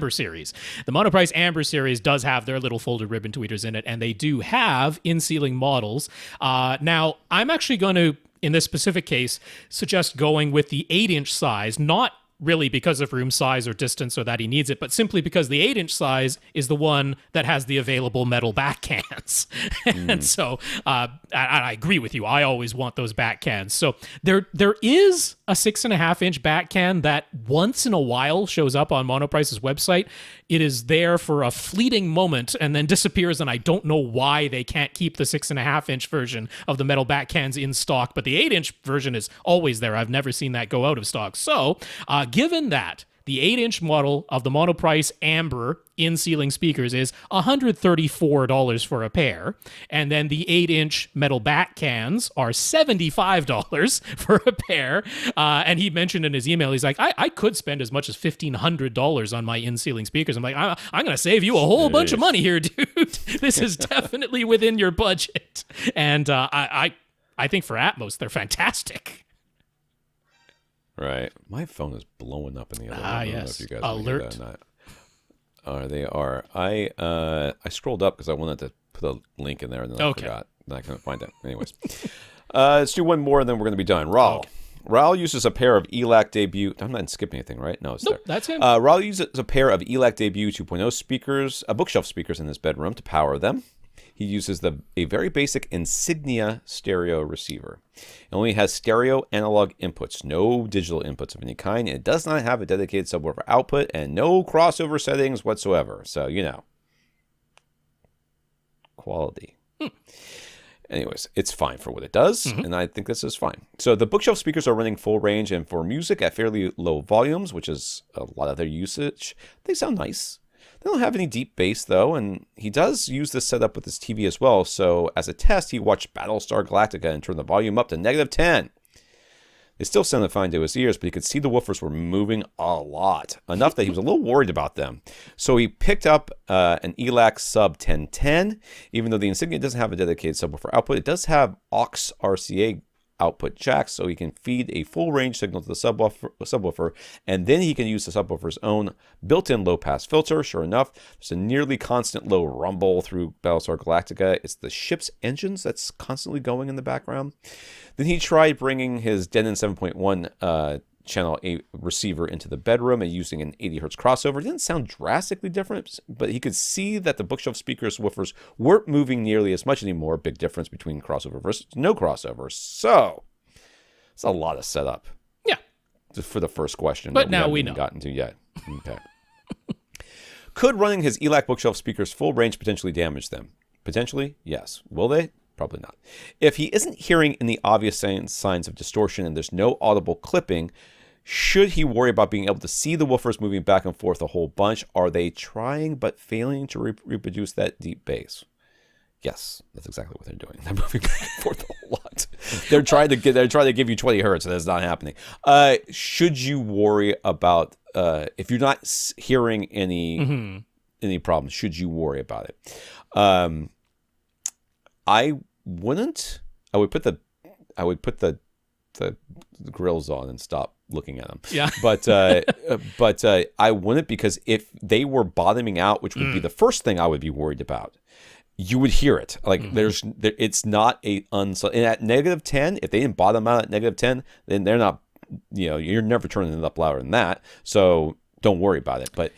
series. The Monoprice Amber series does have their little folded ribbon tweeters in it, and they do have in-ceiling models. Now, I'm actually going to, in this specific case, suggest going with the 8-inch size, not really because of room size or distance or that he needs it, but simply because the 8-inch size is the one that has the available metal back cans. And so I agree with you. I always want those back cans. So there is a 6.5-inch back can that once in a while shows up on Monoprice's website. It is there for a fleeting moment and then disappears, and I don't know why they can't keep the 6.5-inch version of the metal back cans in stock, but the 8-inch version is always there. I've never seen that go out of stock. So given that the 8-inch model of the Monoprice Amber in-ceiling speakers is $134 for a pair, and then the 8-inch metal back cans are $75 for a pair, and he mentioned in his email, he's like, I could spend as much as $1,500 on my in-ceiling speakers. I'm like, I'm going to save you a whole bunch of money here, dude. This is definitely within your budget. And I think for Atmos, they're fantastic. Right. My phone is blowing up in the other room. I don't know if you guys alert. They are. I scrolled up because I wanted to put a link in there, and then I forgot. And I couldn't find it. Anyways. Let's do one more, and then we're going to be done. Raul. Okay. Raul uses a pair of ELAC Debut. I'm not skipping anything, right? No, it's there. That's him. Raul uses a pair of ELAC Debut 2.0 speakers, bookshelf speakers in his bedroom to power them. He uses a very basic Insignia stereo receiver. It only has stereo analog inputs, no digital inputs of any kind. It does not have a dedicated subwoofer output and no crossover settings whatsoever. So, quality. Anyways, it's fine for what it does, and I think this is fine. So the bookshelf speakers are running full range and for music at fairly low volumes, which is a lot of their usage. They sound nice. They don't have any deep bass, though, and he does use this setup with his TV as well, so as a test, he watched Battlestar Galactica and turned the volume up to -10. They still sounded fine to his ears, but he could see the woofers were moving a lot, enough that he was a little worried about them. So he picked up an ELAC Sub 1010. Even though the Insignia doesn't have a dedicated subwoofer output, it does have aux RCA output jack so he can feed a full range signal to the subwoofer, and then he can use the subwoofer's own built-in low-pass filter. Sure enough, there's a nearly constant low rumble through Battlestar Galactica. It's the ship's engines that's constantly going in the background. Then he tried bringing his Denon 7.1 channel AV receiver into the bedroom and using an 80 hertz crossover. It didn't sound drastically different, but he could see that the bookshelf speakers woofers weren't moving nearly as much anymore. Big difference between crossover versus no crossover. So it's a lot of setup. Yeah. For the first question, but now we haven't know. Gotten to yet. Okay. Could running his ELAC bookshelf speakers full range potentially damage them? Potentially, yes. Will they? Probably not. If he isn't hearing any obvious signs of distortion and there's no audible clipping, should he worry about being able to see the woofers moving back and forth a whole bunch? Are they trying but failing to reproduce that deep bass? Yes, that's exactly what they're doing. They're moving back and forth a whole lot. They're trying to give you 20 hertz, and that's not happening. Should you worry about if you're not hearing any problems? Should you worry about it? I wouldn't. I would put the grills on and stop looking at them. Yeah. But I wouldn't, because if they were bottoming out, which would be the first thing I would be worried about, you would hear it. Like it's not and at -10, if they didn't bottom out at -10, then they're not, you're never turning it up louder than that. So don't worry about it. But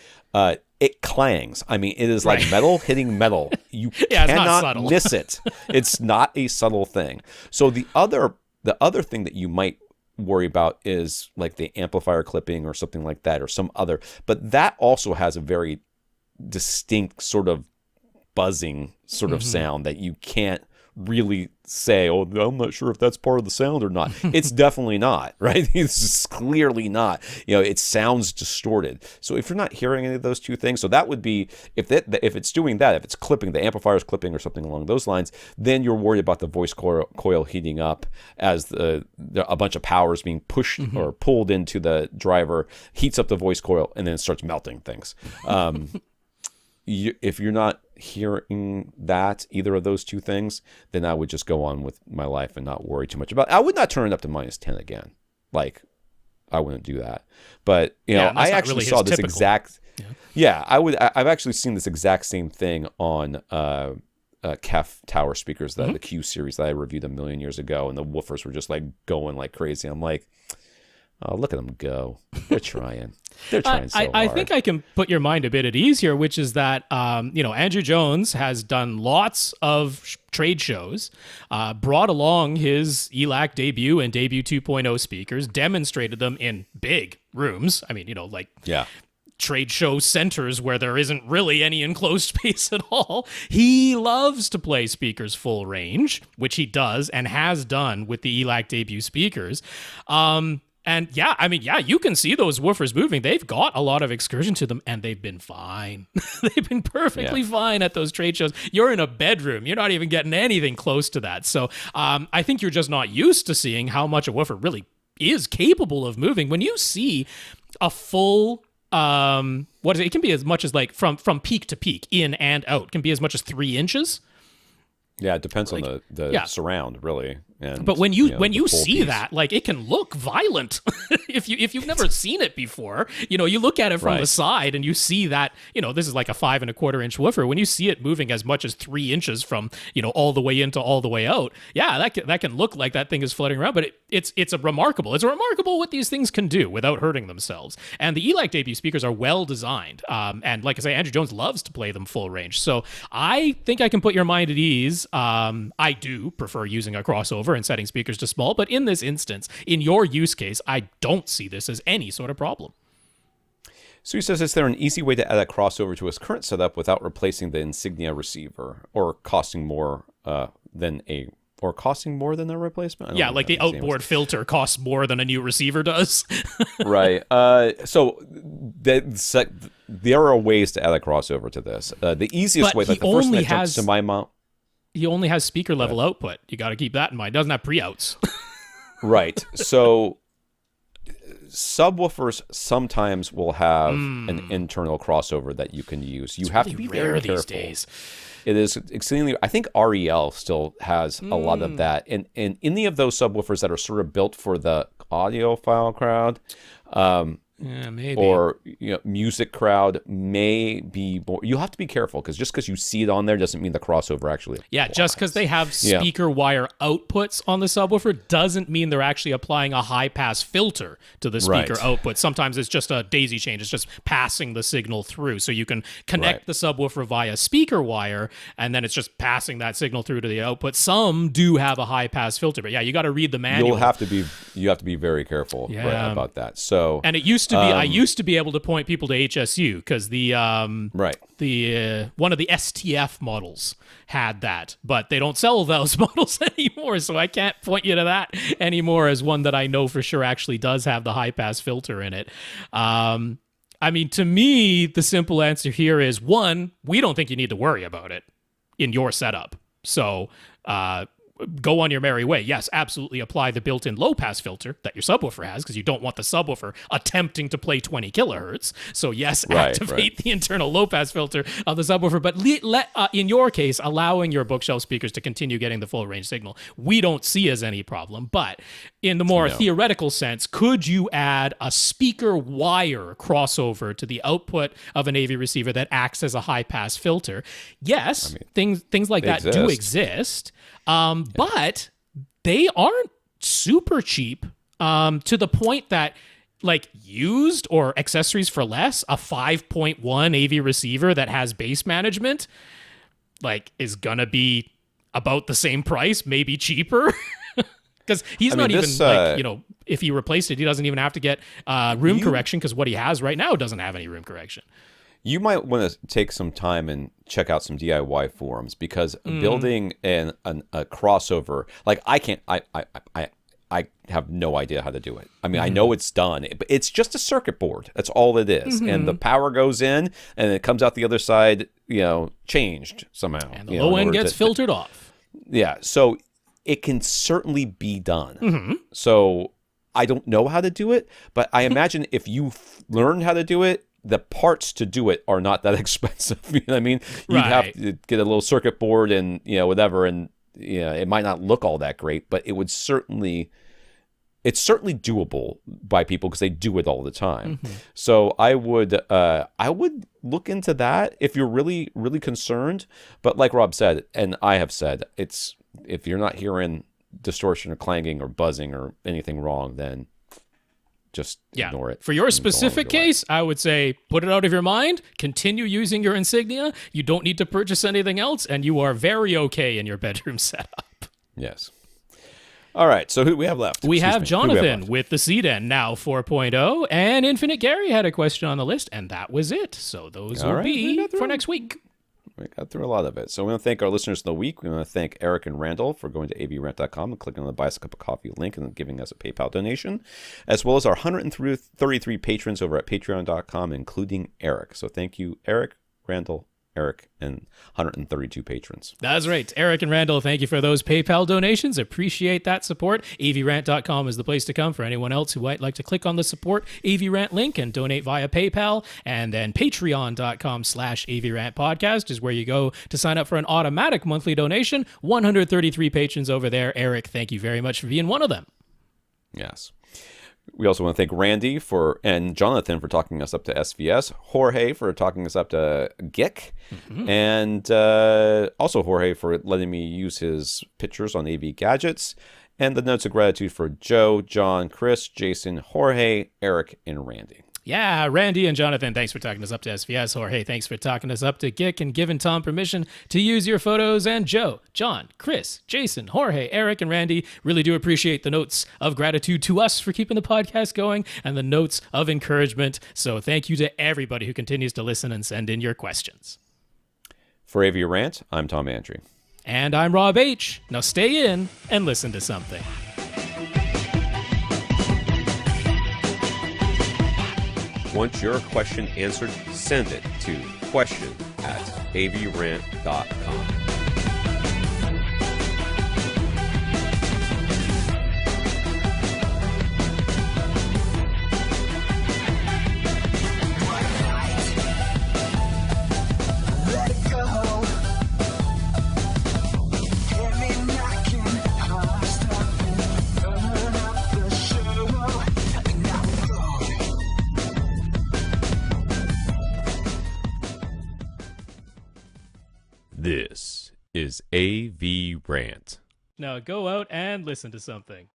it clangs. I mean, it is like metal hitting metal. You cannot miss it. It's not a subtle thing. So the other thing that you might worry about is like the amplifier clipping or something like that, or some other. But that also has a very distinct sort of buzzing sort of sound that you can't really say, oh, I'm not sure if that's part of the sound or not. It's definitely not, right? It's just clearly not. It sounds distorted. So if you're not hearing any of those two things, so that would be, if it's doing that, if it's clipping, the amplifier's clipping or something along those lines, then you're worried about the voice coil heating up as a bunch of power is being pushed or pulled into the driver, heats up the voice coil, and then it starts melting things. If you're not hearing either of those two things, then I would just go on with my life and not worry too much about it. I would not turn it up to -10 again. Like, I wouldn't do that. But I actually really saw this exact. Yeah, I've actually seen this exact same thing on KEF tower speakers, the Q series that I reviewed a million years ago, and the woofers were just like going like crazy. I'm like, oh, look at them go. They're trying. They're trying so hard. I think I can put your mind a bit at ease here, which is that, Andrew Jones has done lots of trade shows, brought along his ELAC debut and debut 2.0 speakers, demonstrated them in big rooms. I mean, trade show centers where there isn't really any enclosed space at all. He loves to play speakers full range, which he does and has done with the ELAC debut speakers. And you can see those woofers moving. They've got a lot of excursion to them, and they've been fine. They've been perfectly fine at those trade shows. You're in a bedroom. You're not even getting anything close to that. So I think you're just not used to seeing how much a woofer really is capable of moving. When you see a full... it can be as much as like from peak to peak, in and out, can be as much as 3 inches. Yeah, it depends on the surround, really. And, but when you see that, like, it can look violent. if you've never seen it before, you look at it from the side and you see that, this is like a 5 1/4 inch woofer. When you see it moving as much as 3 inches from, all the way in to all the way out, that can look like that thing is floating around. But it's remarkable what these things can do without hurting themselves. And the ELAC debut speakers are well designed. And like I say, Andrew Jones loves to play them full range. So I think I can put your mind at ease. I do prefer using a crossover and setting speakers to small, but in this instance, in your use case, I don't see this as any sort of problem. So he says, is there an easy way to add a crossover to his current setup without replacing the Insignia receiver or costing more than a replacement? Yeah, like the outboard filter costs more than a new receiver does. Right. So there are ways to add a crossover to this. The easiest way, like the first thing that jumps to my mind. He only has speaker level output. You got to keep that in mind. It doesn't have pre-outs. Right. So subwoofers sometimes will have an internal crossover that you can use. You have to be very careful. These days. It is exceedingly. I think REL still has a lot of that, and any of those subwoofers that are sort of built for the audiophile crowd, yeah, maybe, or music crowd may be more. You have to be careful because just because you see it on there doesn't mean the crossover actually applies. Yeah, just because they have speaker wire outputs on the subwoofer doesn't mean they're actually applying a high pass filter to the speaker output. Sometimes it's just a daisy chain. It's just passing the signal through. So you can connect the subwoofer via speaker wire, and then it's just passing that signal through to the output. Some do have a high pass filter, but yeah, you got to read the manual. You have to be very careful about that. So, and it used to be, I used to be able to point people to HSU because the one of the STF models had that, but they don't sell those models anymore, so I can't point you to that anymore as one that I know for sure actually does have the high pass filter in it. I mean, to me, the simple answer here is, one, we don't think you need to worry about it in your setup. So, go on your merry way. Yes, absolutely apply the built-in low-pass filter that your subwoofer has because you don't want the subwoofer attempting to play 20 kilohertz. So yes, activate the internal low-pass filter of the subwoofer, but in your case, allowing your bookshelf speakers to continue getting the full range signal, we don't see as any problem. But in the more theoretical sense, could you add a speaker wire crossover to the output of an AV receiver that acts as a high-pass filter? Yes, things like that do exist. But they aren't super cheap to the point that, like, used or accessories for less, a 5.1 AV receiver that has bass management, like, is gonna be about the same price, maybe cheaper. Because he's not even, if he replaced it, he doesn't even have to get room correction because what he has right now doesn't have any room correction. You might want to take some time and check out some DIY forums because building a crossover, like I have no idea how to do it. I mean, I know it's done, but it's just a circuit board. That's all it is. And the power goes in and it comes out the other side, changed somehow. And the low end gets filtered off. Yeah. So it can certainly be done. So I don't know how to do it, but I imagine if you learned how to do it, the parts to do it are not that expensive. You know what I mean? You'd have to get a little circuit board and, whatever. And, it might not look all that great, but it's certainly doable by people because they do it all the time. So I would look into that if you're really, really concerned. But like Rob said, and I have said, if you're not hearing distortion or clanging or buzzing or anything wrong, then just ignore it. For your specific case, I would say put it out of your mind, continue using your Insignia. You don't need to purchase anything else, and you are very okay in your bedroom setup. Yes. All right, so who do we have left? We have Jonathan with the CDEN now 4.0, and Infinite Gary had a question on the list, and that was it. So those will be for next week. We got through a lot of it. So we want to thank our listeners of the week. We want to thank Eric and Randall for going to avrant.com and clicking on the Buy Us a Cup of Coffee link and giving us a PayPal donation, as well as our 133 patrons over at patreon.com, including Eric. So thank you, Eric, Randall, Eric, and 132 patrons. That's right. Eric and Randall, thank you for those PayPal donations. Appreciate that support. AVRant.com is the place to come for anyone else who might like to click on the support AVRant link and donate via PayPal. And then patreon.com/AVRant podcast is where you go to sign up for an automatic monthly donation. 133 patrons over there. Eric, thank you very much for being one of them. Yes. We also want to thank Randy and Jonathan for talking us up to SVS, Jorge for talking us up to GIC, and also Jorge for letting me use his pictures on AV Gadgets, and the notes of gratitude for Joe, John, Chris, Jason, Jorge, Eric, and Randy. Yeah, Randy and Jonathan, thanks for talking us up to SVS. Jorge, thanks for talking us up to GIC and giving Tom permission to use your photos. And Joe, John, Chris, Jason, Jorge, Eric, and Randy really do appreciate the notes of gratitude to us for keeping the podcast going and the notes of encouragement. So thank you to everybody who continues to listen and send in your questions. For AV Rant, I'm Tom Andrew. And I'm Rob H. Now stay in and listen to something. Want your question answered? Send it to question@avrant.com. This is AV Rant. Now go out and listen to something.